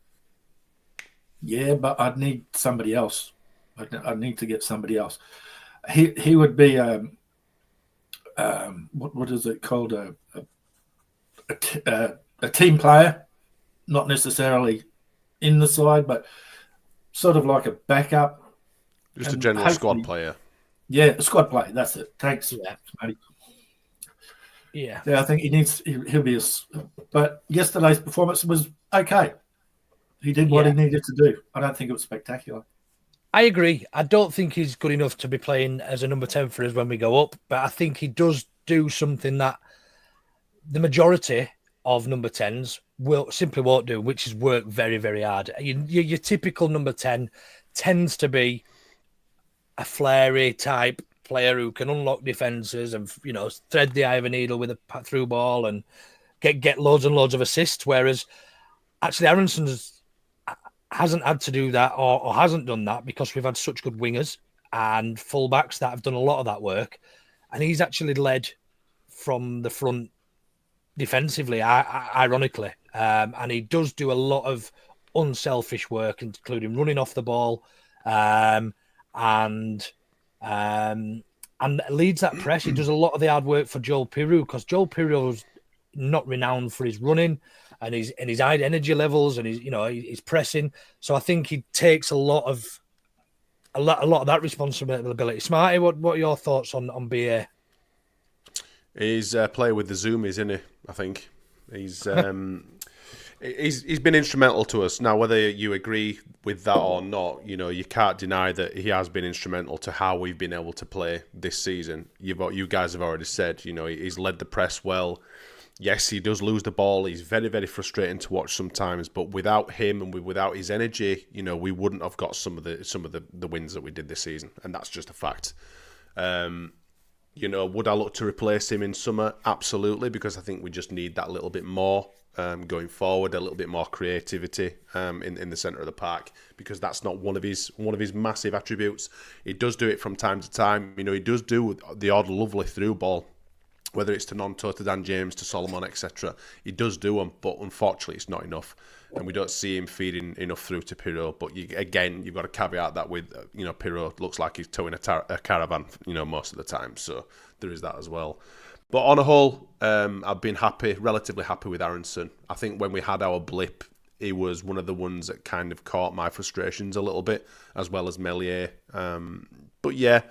Yeah, but I'd need somebody else. I'd need to get somebody else. He would be what is it called, a team player, not necessarily in the side, but sort of like a backup. Just a general squad player. Yeah, a squad player. That's it. Thanks, mate. Yeah, I think he'll be but yesterday's performance was okay. He did what he needed to do. I don't think it was spectacular. I agree. I don't think he's good enough to be playing as a number 10 for us when we go up, but I think he does do something that the majority of number 10s won't do, which is work very, very hard. Your typical number 10 tends to be a flary type player who can unlock defences and, thread the eye of a needle with a through ball and get loads and loads of assists, whereas actually Aronson hasn't had to do that or hasn't done that because we've had such good wingers and fullbacks that have done a lot of that work, and he's actually led from the front defensively, ironically, and he does do a lot of unselfish work, including running off the ball and leads that press. He does a lot of the hard work for Joel Piroe, because Joel Piroe's not renowned for his running and his high energy levels and his pressing. So I think he takes a lot of that responsibility. Smarty, what are your thoughts on BA? He's playing with the zoomies, isn't he? I think he's he's been instrumental to us. Now, whether you agree with that or not, you can't deny that he has been instrumental to how we've been able to play this season. You guys have already said, he's led the press well. Yes, he does lose the ball. He's very, very frustrating to watch sometimes. But without him and without his energy, we wouldn't have got some of the wins that we did this season, and that's just a fact. Would I look to replace him in summer? Absolutely, because I think we just need that little bit more going forward, a little bit more creativity in the centre of the park, because that's not one of his massive attributes. He does do it from time to time. He does do the odd lovely through ball, whether it's to Nonto, to Dan James, to Solomon, etc. He does do them, but unfortunately it's not enough. And we don't see him feeding enough through to Piroe. But you've got to caveat that with, Piroe looks like he's towing a caravan, most of the time. So there is that as well. But on a whole, I've been relatively happy with Aronson. I think when we had our blip, he was one of the ones that kind of caught my frustrations a little bit, as well as Melier. But yeah,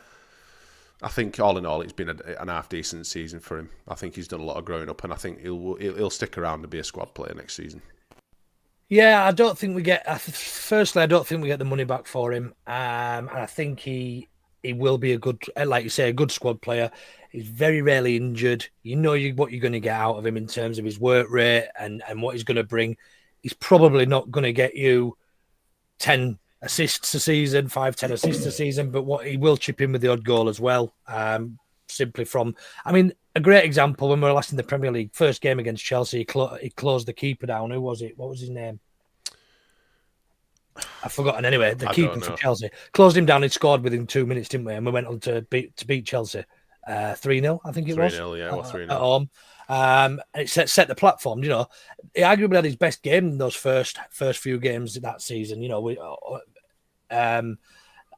I think all in all, it's been an half-decent season for him. I think he's done a lot of growing up, and I think he'll stick around to be a squad player next season. Yeah, I don't think we get. Firstly, I don't think we get the money back for him, and I think he will be a good, like you say, a good squad player. He's very rarely injured. What you're going to get out of him in terms of his work rate and what he's going to bring. He's probably not going to get you 10 assists a season, 5-10 assists a season, but what he will chip in with the odd goal as well. Simply from, a great example when we were last in the Premier League, first game against Chelsea, he closed the keeper down. Who was it? What was his name? I've forgotten. Anyway, the keeper for Chelsea closed him down. He scored within 2 minutes, didn't we? And we went on to beat Chelsea 3-0. I think it was 3-0. Yeah, 3-0 at home. And it set the platform. He arguably had his best game in those first few games that season.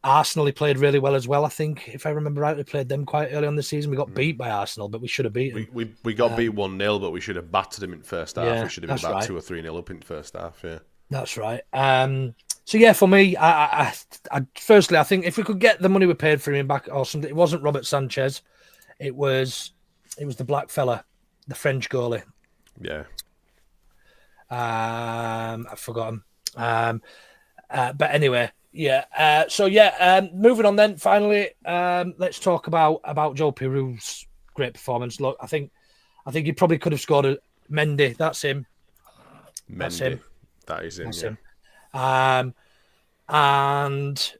Arsenal, he played really well as well. I think, if I remember right, we played them quite early on the season. We got beat by Arsenal, but we should have beaten. We got beat 1-0, but we should have battered them in first half. We should have been about 2 or 3-0 up in first half. Yeah, that's right. So yeah, for me, I firstly, I think if we could get the money we paid for him back or something, it wasn't Robert Sanchez, it was the black fella, the French goalie. Yeah. I forgot him. But anyway. Yeah. Moving on then. Finally, let's talk about Joel Piroe's great performance. Look, I think he probably could have scored a Mendy. That's him. That's him. That is him. That's him. And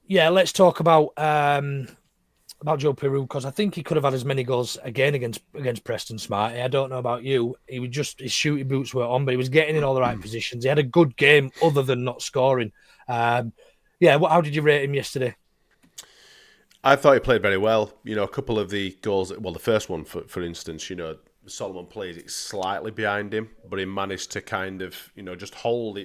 yeah, let's talk about Joel Piroe, because I think he could have had as many goals again against Preston Smarty. I don't know about you. He was just, his shooting boots were on, but he was getting in all the right positions. He had a good game other than not scoring. How did you rate him yesterday? I thought he played very well. A couple of the goals, well, the first one, for instance, Solomon plays it slightly behind him, but he managed to kind of, just hold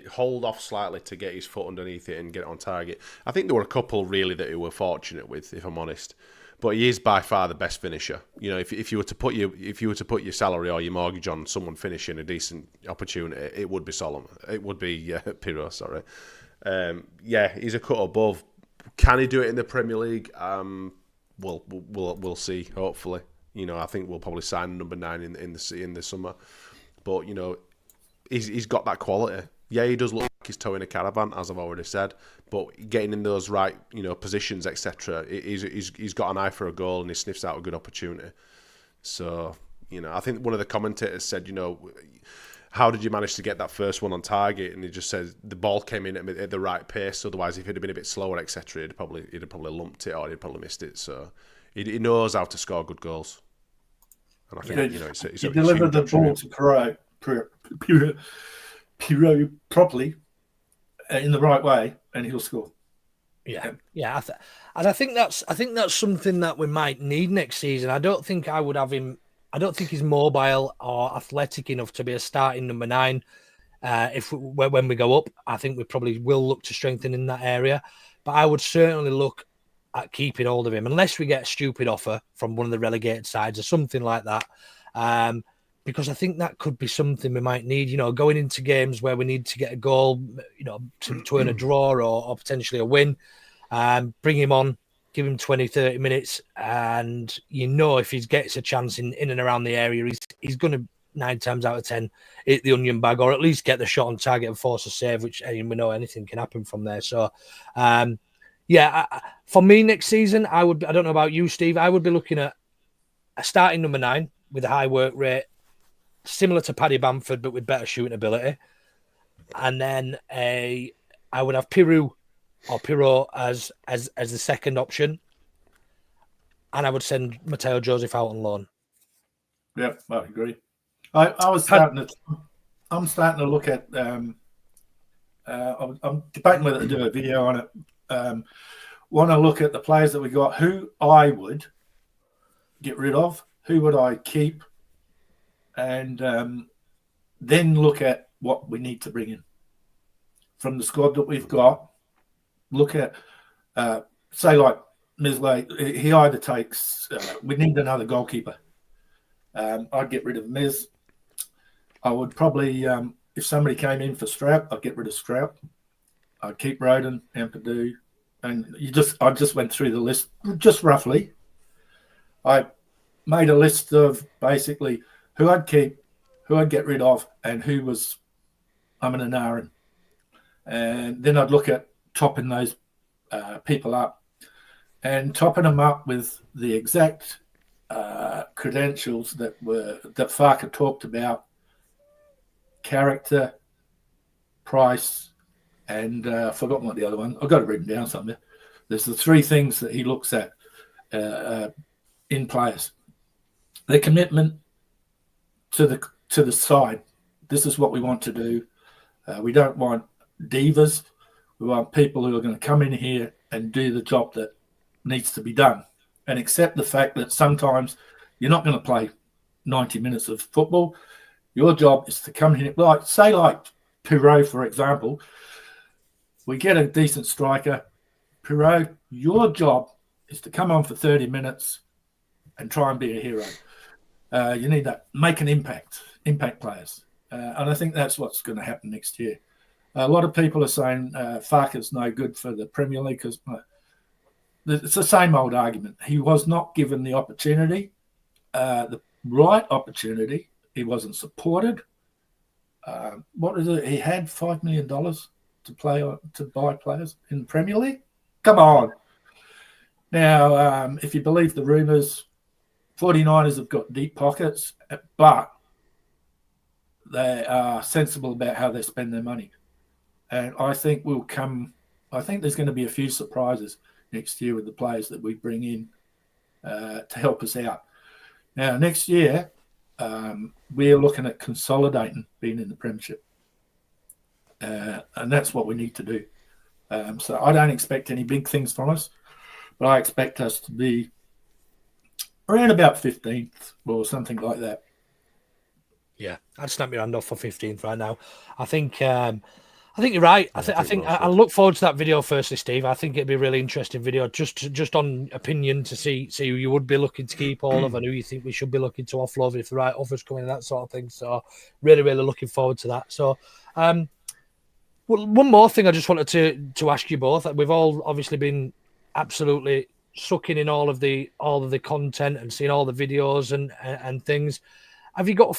off slightly to get his foot underneath it and get it on target. I think there were a couple really that he were fortunate with, if I'm honest. But he is by far the best finisher. If you were to put your salary or your mortgage on someone finishing a decent opportunity, it would be Solomon. It would be Piroe. Sorry. He's a cut above. Can he do it in the Premier League? We'll see. Hopefully, I think we'll probably sign number 9 in the summer. But he's got that quality. Yeah, he does look like he's towing a caravan, as I've already said. But getting in those right, positions, etc. He's got an eye for a goal and he sniffs out a good opportunity. So, I think one of the commentators said, how did you manage to get that first one on target? And he just says the ball came in at the right pace. Otherwise, if it had been a bit slower, etc., he'd probably lumped it or he'd probably missed it. So he knows how to score good goals. And I think he delivered the ball to Piroe properly in the right way, and he'll score. Yeah. I think that's something that we might need next season. I don't think I would have him. I don't think he's mobile or athletic enough to be a starting number 9. When we go up, I think we probably will look to strengthen in that area. but I would certainly look at keeping hold of him unless we get a stupid offer from one of the relegated sides or something like that. Because I think that could be something we might need, you know, going into games where we need to get a goal, you know, to earn a draw or potentially a win. Bring him on, give him 20, 30 minutes. And, you know, if he gets a chance in and around the area, he's going to 9 times out of 10 hit the onion bag or at least get the shot on target and force a save, which we know anything can happen from there. So, for me next season, I don't know about you, Steve, I would be looking at a starting number 9 with a high work rate, similar to Paddy Bamford, but with better shooting ability. And then I would have Pirou as the second option. And I would send Matteo Joseph out on loan. Yeah, I agree. I'm starting to look at I'm debating whether to do a video on it. Want to look at the players that we got, who I would get rid of, who would I keep, and then look at what we need to bring in from the squad that we've got. Look at, say, like Misley, he either takes, we need another goalkeeper. I'd get rid of Miz. I would probably, if somebody came in for Strout, I'd get rid of Strout. I'd keep Roden, Ampadu, and I just went through the list just roughly. I made a list of basically who I'd keep, who I'd get rid of, and who was an Aaron. And then I'd look at topping those people up and topping them up with the exact credentials that Farker talked about: character, price, and I've forgotten what the other one. I've got it written down somewhere. There's the 3 things that he looks at in players: their commitment to the side. This is what we want to do. We don't want divas. We want people who are going to come in here and do the job that needs to be done, and accept the fact that sometimes you're not going to play 90 minutes of football. Your job is to come here, like Pirou, for example. We get a decent striker. Pirou, your job is to come on for 30 minutes and try and be a hero. You need that. Make an impact players. And I think that's what's going to happen next year. A lot of people are saying Farker's no good for the Premier League because it's the same old argument. He was not given the opportunity, the right opportunity. He wasn't supported. What is it? He had $5 million to buy players in the Premier League. Come on. Now, if you believe the rumours, 49ers have got deep pockets, but they are sensible about how they spend their money. And I think there's going to be a few surprises next year with the players that we bring in to help us out. Now, next year, we're looking at consolidating being in the Premiership. And that's what we need to do. So I don't expect any big things from us, but I expect us to be around about 15th or something like that. Yeah, I'd snap your hand off for 15th right now. I think you're right. I look forward to that video. Firstly, Steve, I think it'd be a really interesting video, just on opinion to see who you would be looking to keep all of and who you think we should be looking to offload if the right offers come in, that sort of thing. So, really, really looking forward to that. So, well, one more thing I just wanted to ask you both. We've all obviously been absolutely sucking in all of the content and seeing all the videos and things. Have you got a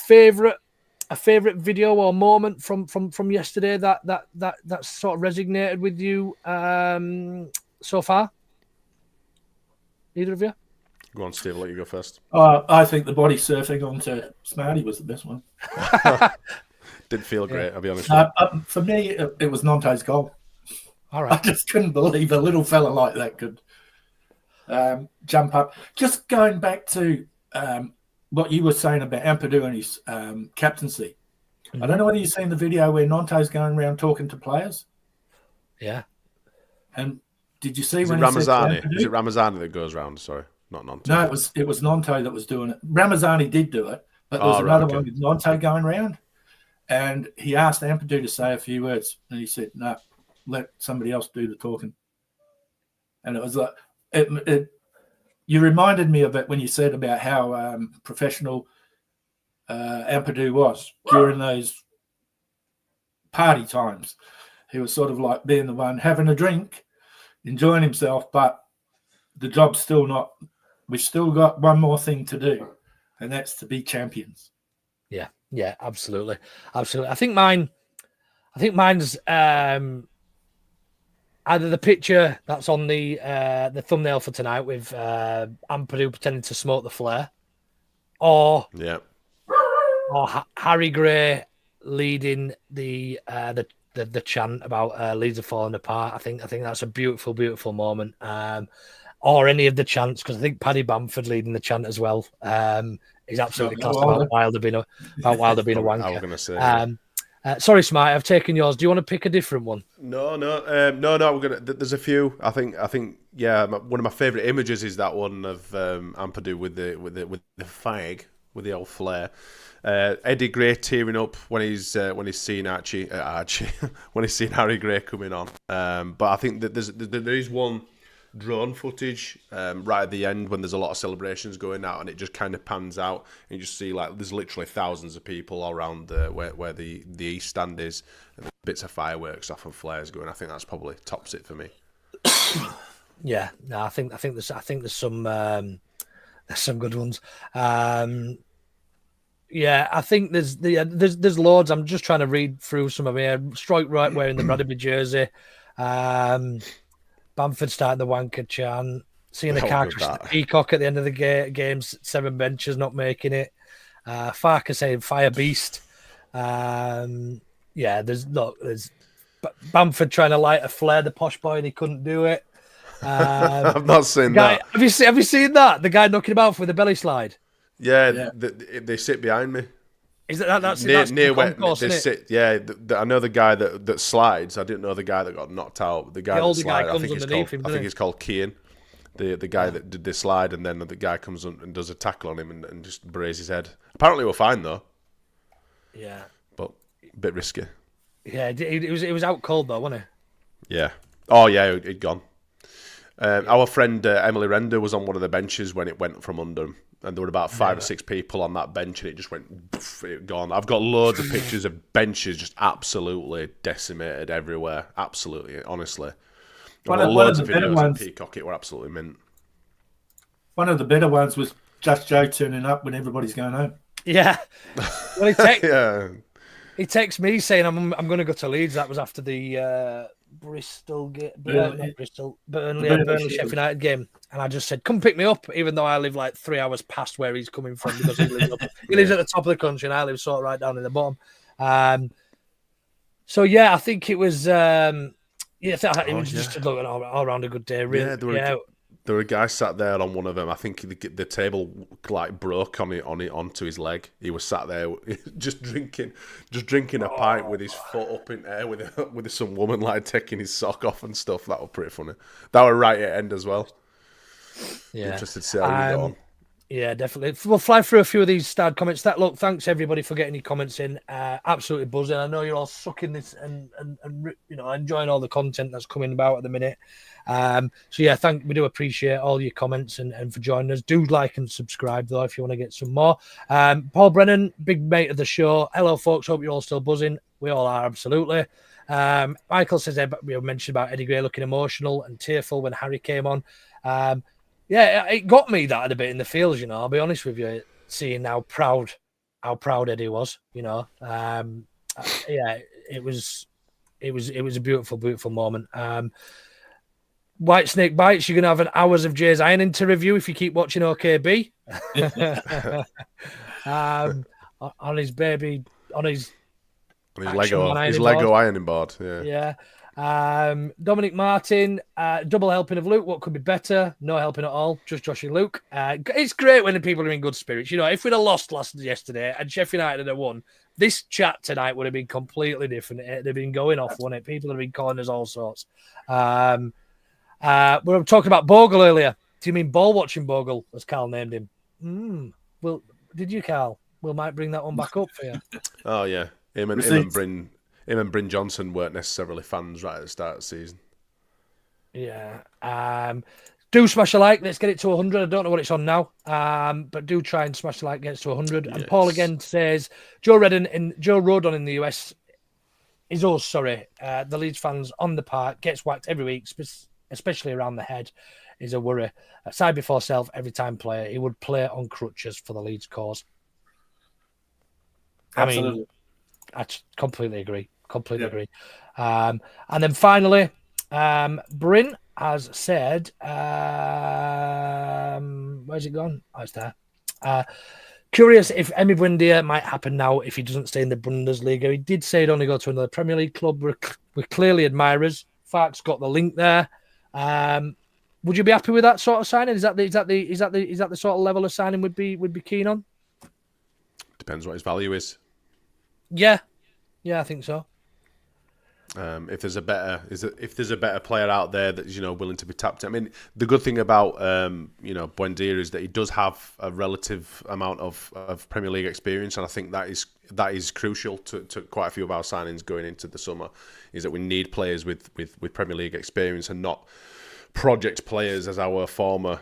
favorite video or moment from yesterday that sort of resonated with you so far? Either of you? Go on, Steve. I'll let you go first. I think the body surfing onto Smarty was the best one. Didn't feel great, I'll be honest. For me, it was Nonto's goal. All right. I just couldn't believe a little fella like that could jump up. Just going back to what you were saying about Ampadu and his captaincy. I don't know whether you've seen the video where Nonto's going around talking to players. Yeah. And did you see Is when it he said Ramazani? Is it Ramazani that goes round? Sorry, not Nonto. No, it was Nonto that was doing it. Ramazani did do it, but there was another one with Nonto going around. And he asked Ampadu to say a few words. And he said, no, let somebody else do the talking. And it was like you reminded me of it when you said about how professional Ampadu was during those party times. He was sort of like being the one having a drink, enjoying himself, but the job's still not. We've still got one more thing to do, and that's to be champions. Yeah, absolutely. I think mine's either the picture that's on the thumbnail for tonight with Ampadu pretending to smoke the flare, or Harry Gray leading the chant about Leeds are falling apart. I think that's a beautiful, beautiful moment. Or any of the chants, because I think Paddy Bamford leading the chant as well. He's absolutely classed about Wilder being a wanker. I was going to say. Sorry, Smart, I've taken yours. Do you want to pick a different one? No. We're gonna. There's a few. I think. Yeah. One of my favourite images is that one of Ampadu with the fag, with the old flare. Eddie Gray tearing up when he's seen Archie when he's seen Harry Gray coming on. But I think that there is one drone footage right at the end when there's a lot of celebrations going out, and it just kind of pans out, and you just see like there's literally thousands of people all around where the east stand is, and bits of fireworks off and flares going. I think that's probably tops it for me. Yeah, no, I think there's some good ones. Yeah, I think there's loads. I'm just trying to read through some of them. Strike right wearing the Bradbury jersey. Bamford starting the wanker chant. Seeing the car crash the Peacock at the end of the games. 7 benches not making it. Farker saying fire beast. There's Bamford trying to light a flare, the posh boy, and he couldn't do it. I've not seen that. Have you seen that? The guy knocking about with the belly slide. Yeah. They sit behind me. Is that's near where they sit? Yeah, I know the guy that slides. I didn't know the guy that got knocked out. The guy that slides. I think he's called Kean. The guy that did the slide, and then the guy comes on and does a tackle on him and just braces his head. Apparently, we're fine though. Yeah, but a bit risky. Yeah, it was out cold though, wasn't it? Yeah. Oh yeah, he'd gone. Our friend Emily Render was on one of the benches when it went from under him. And there were about 5 or 6 people on that bench, and it just went gone. I've got loads of pictures of benches just absolutely decimated everywhere. Absolutely, honestly. Loads of videos of Peacock. It were absolutely mint. One of the better ones was Just Joe turning up when everybody's going home. Yeah. Well, he texts me saying I'm going to go to Leeds. That was after the Burnley Sheffield United game, and I just said, "Come pick me up," even though I live like 3 hours past where he's coming from, because he lives at the top of the country, and I live sort of right down in the bottom. So yeah, I think it was just looking all around a good day. Really, there were a guy sat there on one of them. I think the table like broke onto his leg. He was sat there just drinking a pint with his foot up in air with some woman like taking his sock off and stuff. That was pretty funny. That were right at end as well. Yeah, interested to see how you go on. Yeah, definitely. We'll fly through a few of these starred comments. Thanks everybody for getting your comments in. Absolutely buzzing. I know you're all sucking this and enjoying all the content that's coming about at the minute. So yeah, we do appreciate all your comments and for joining us. Do like and subscribe though if you want to get some more. Paul Brennan, big mate of the show. Hello folks, hope you're all still buzzing. We all are, absolutely. Michael says we mentioned about Eddie Gray looking emotional and tearful when Harry came on. Yeah, it got me that a bit in the feels, I'll be honest with you, seeing how proud Eddie was, Yeah, it was a beautiful, beautiful moment. White Snake Bites, you're going to have an hours of Jay's ironing to review if you keep watching OKB. On his baby, on his Lego ironing board. Yeah. Dominic Martin, double helping of Luke. What could be better? No helping at all. Just Josh and Luke. It's great when the people are in good spirits. If we'd have lost yesterday and Sheffield United had won, this chat tonight would have been completely different. It'd have been going off, wouldn't it? People would have been calling us all sorts. We were talking about Bogle earlier. Do you mean ball watching Bogle, as Carl named him? Well, did you, Carl? We might bring that one back up for you. Oh yeah, him and Bryn Johnson weren't necessarily fans right at the start of the season. Yeah. Do smash a like. Let's get it to 100. I don't know what it's on now, but do try and smash a like. Get it to 100. Yes. And Paul again says Joe Rodon in the US is us. Sorry, the Leeds fans on the park gets whacked every week, especially around the head. Is a worry. Side before self every time player. He would play on crutches for the Leeds cause. Absolutely. I mean, I completely agree. Completely agree. And then finally, Bryn has said, where's it gone? Oh, it's there. Curious if Emi Buendia might happen now if he doesn't stay in the Bundesliga. He did say he'd only go to another Premier League club. We're clearly admirers. Fark's got the link there. Would you be happy with that sort of signing? Is that the sort of level of signing would be keen on? Depends what his value is. Yeah, I think so. If there's a better player out there that's willing to be tapped. I mean, the good thing about Buendia is that he does have a relative amount of Premier League experience, and I think that is crucial to quite a few of our signings going into the summer. Is that we need players with Premier League experience and not project players, as our former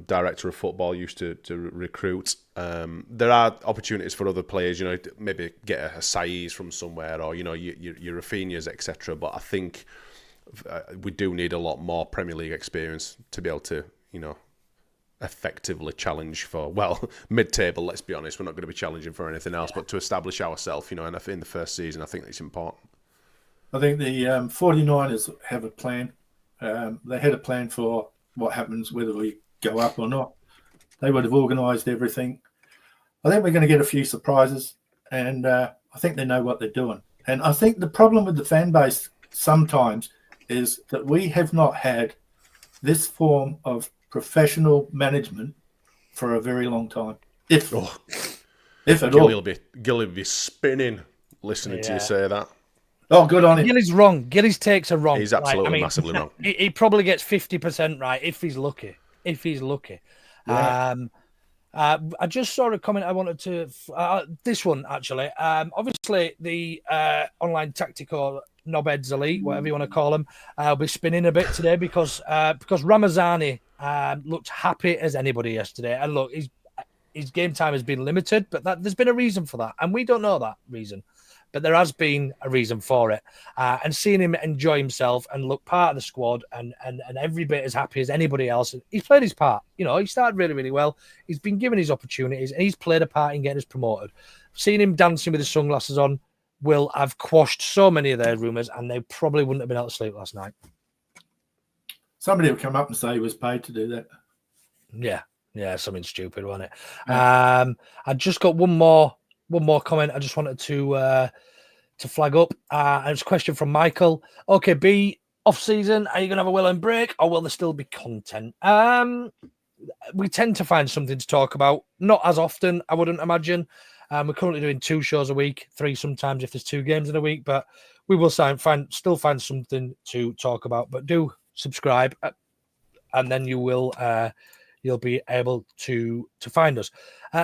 director of football used to recruit. There are opportunities for other players, maybe get a Saiz from somewhere, or your Rafinhas, etc. But I think we do need a lot more Premier League experience to be able to, effectively challenge for mid-table. Let's be honest, we're not going to be challenging for anything else, but to establish ourselves, in the first season, I think it's important. I think the 49ers have a plan. They had a plan for what happens, whether we go up or not. They would have organised everything. I think we're going to get a few surprises, and I think they know what they're doing. And I think the problem with the fan base sometimes is that we have not had this form of professional management for a very long time. If at all. Gilly will be spinning listening to you say that. Oh, good on him. Gilly's wrong. Gilly's takes are wrong. He's absolutely massively wrong. He probably gets 50% right if he's lucky. Yeah. I just saw a comment I wanted to... this one, actually. Obviously, the online tactical knobheads elite, whatever you want to call them, will be spinning a bit today because Ramazani looked happy as anybody yesterday. And look, his game time has been limited, but there's been a reason for that. And we don't know that reason. But there has been a reason for it. And seeing him enjoy himself and look part of the squad and every bit as happy as anybody else, he's played his part. He started really, really well. He's been given his opportunities and he's played a part in getting us promoted. Seeing him dancing with his sunglasses on will have quashed so many of their rumours, and they probably wouldn't have been able to sleep last night. Somebody will come up and say he was paid to do that. Yeah, something stupid, wasn't it? I just got one more comment I just wanted to flag up. And it's a question from Michael. Okay, B, off-season, are you going to have a well-earned break, or will there still be content? We tend to find something to talk about. Not as often, I wouldn't imagine. We're currently doing 2 shows a week, 3 sometimes if there's 2 games in a week, but we will still find something to talk about. But do subscribe, and then you'll be able to find us.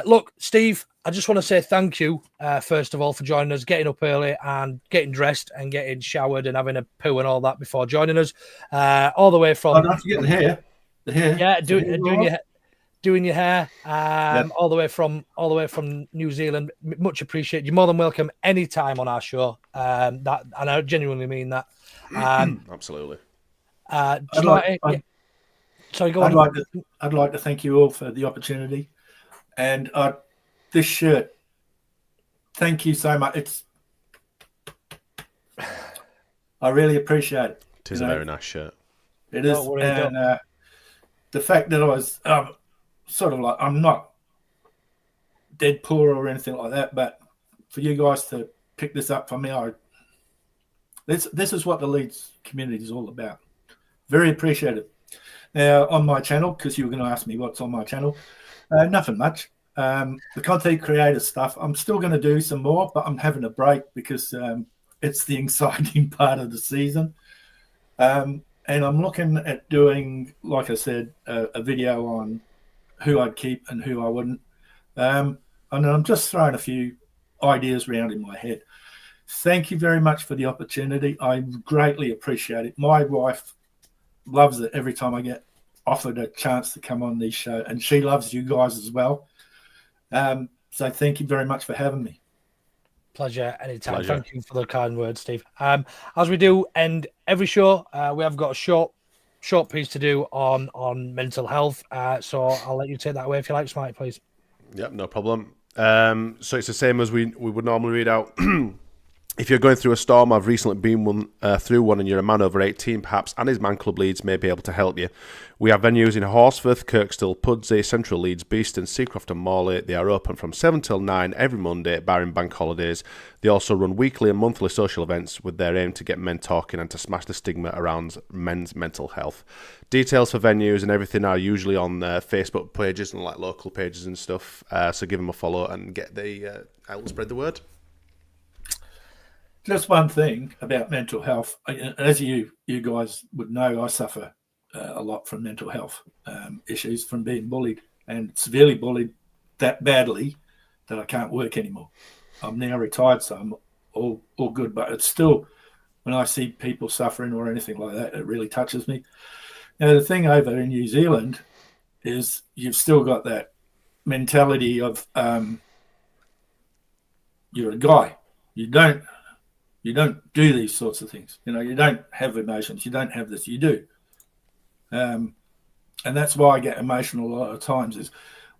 Look, Steve, I just want to say thank you, first of all, for joining us, getting up early and getting dressed and getting showered and having a poo and all that before joining us. All the way from... Oh, don't forget the hair. The hair. Yeah, doing your hair. All the way from New Zealand. Much appreciated. You're more than welcome anytime on our show. And I genuinely mean that. Absolutely. Sorry, go on. I'd like to thank you all for the opportunity, and this shirt. Thank you so much. I really appreciate it. It is a very nice shirt. It is, and the fact that I was sort of like, I'm not dead poor or anything like that, but for you guys to pick this up for me, this is what the Leeds community is all about. Very appreciative. Now, on my channel, because you were going to ask me what's on my channel, nothing much. The content creator stuff, I'm still going to do some more, but I'm having a break because it's the exciting part of the season. And I'm looking at doing, like I said, a video on who I'd keep and who I wouldn't. And I'm just throwing a few ideas around in my head. Thank you very much for the opportunity. I greatly appreciate it. My wife loves it every time I get offered a chance to come on this show, and she loves you guys as well. So thank you very much for having me. Pleasure anytime. Pleasure. Thank you for the kind words, Steve. As we do end every show, we have got a short piece to do on mental health. So I'll let you take that away if you like, Smarty, please. Yep, no problem. So it's the same as we would normally read out. If you're going through a storm, I've recently been through one, and you're a man over 18 perhaps, and his man club Leeds may be able to help you. We have venues in Horsforth, Kirkstall, Pudsey, Central Leeds, Beeston, Seacroft and Morley. They are open from 7 till 9 every Monday, barring bank holidays. They also run weekly and monthly social events with their aim to get men talking and to smash the stigma around men's mental health. Details for venues and everything are usually on Facebook pages and like local pages and stuff. So give them a follow and get the help spread the word. Just one thing about mental health. As you guys would know, I suffer a lot from mental health issues from being bullied, and severely bullied that badly that I can't work anymore. I'm now retired, so I'm all good, but it's still, when I see people suffering or anything like that, it really touches me. Now, the thing over in New Zealand is you've still got that mentality of you're a guy. You don't do these sorts of things. You don't have emotions. You don't have this. You do. And that's why I get emotional a lot of times, is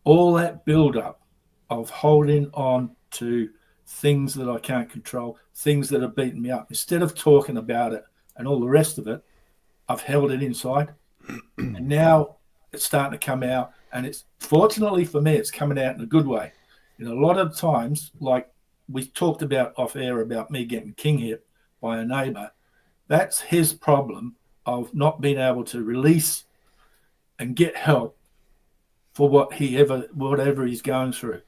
all that build-up of holding on to things that I can't control, things that are beating me up. Instead of talking about it and all the rest of it, I've held it inside. And now it's starting to come out. And it's, fortunately for me, it's coming out in a good way. A lot of times, like we talked about off air about me getting king hit by a neighbour, that's his problem of not being able to release and get help for whatever he's going through.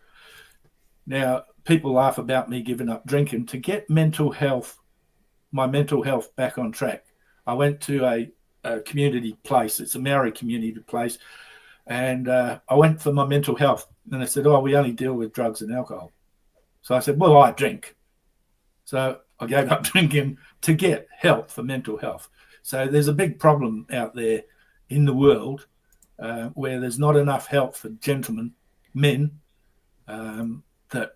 Now, people laugh about me giving up drinking. To get my mental health back on track, I went to a community place. It's a Maori community place. And I went for my mental health. And they said, we only deal with drugs and alcohol. So I said, well, I drink. So I gave up drinking to get help for mental health. So there's a big problem out there in the world where there's not enough help for men that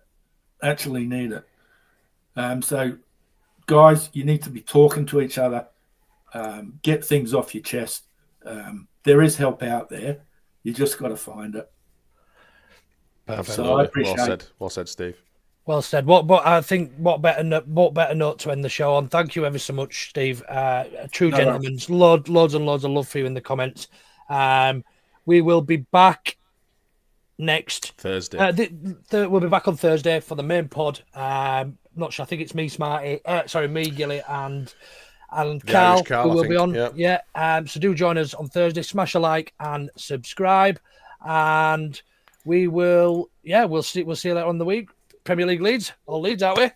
actually need it. So guys, you need to be talking to each other, get things off your chest. There is help out there. You just got to find it. Perfect. So I appreciate Well said, Steve. Well said. But I think what better note to end the show on. Thank you ever so much, Steve. A true gentleman. Loads and loads of love for you in the comments. We will be back next Thursday. We'll be back on Thursday for the main pod. Not sure. I think it's me, Smarty. Me, Gilly, and Carl who will be on. Yeah. So do join us on Thursday. Smash a like and subscribe, and we will. Yeah, we'll see you later on in the week. Premier League Leeds, all Leeds, aren't we?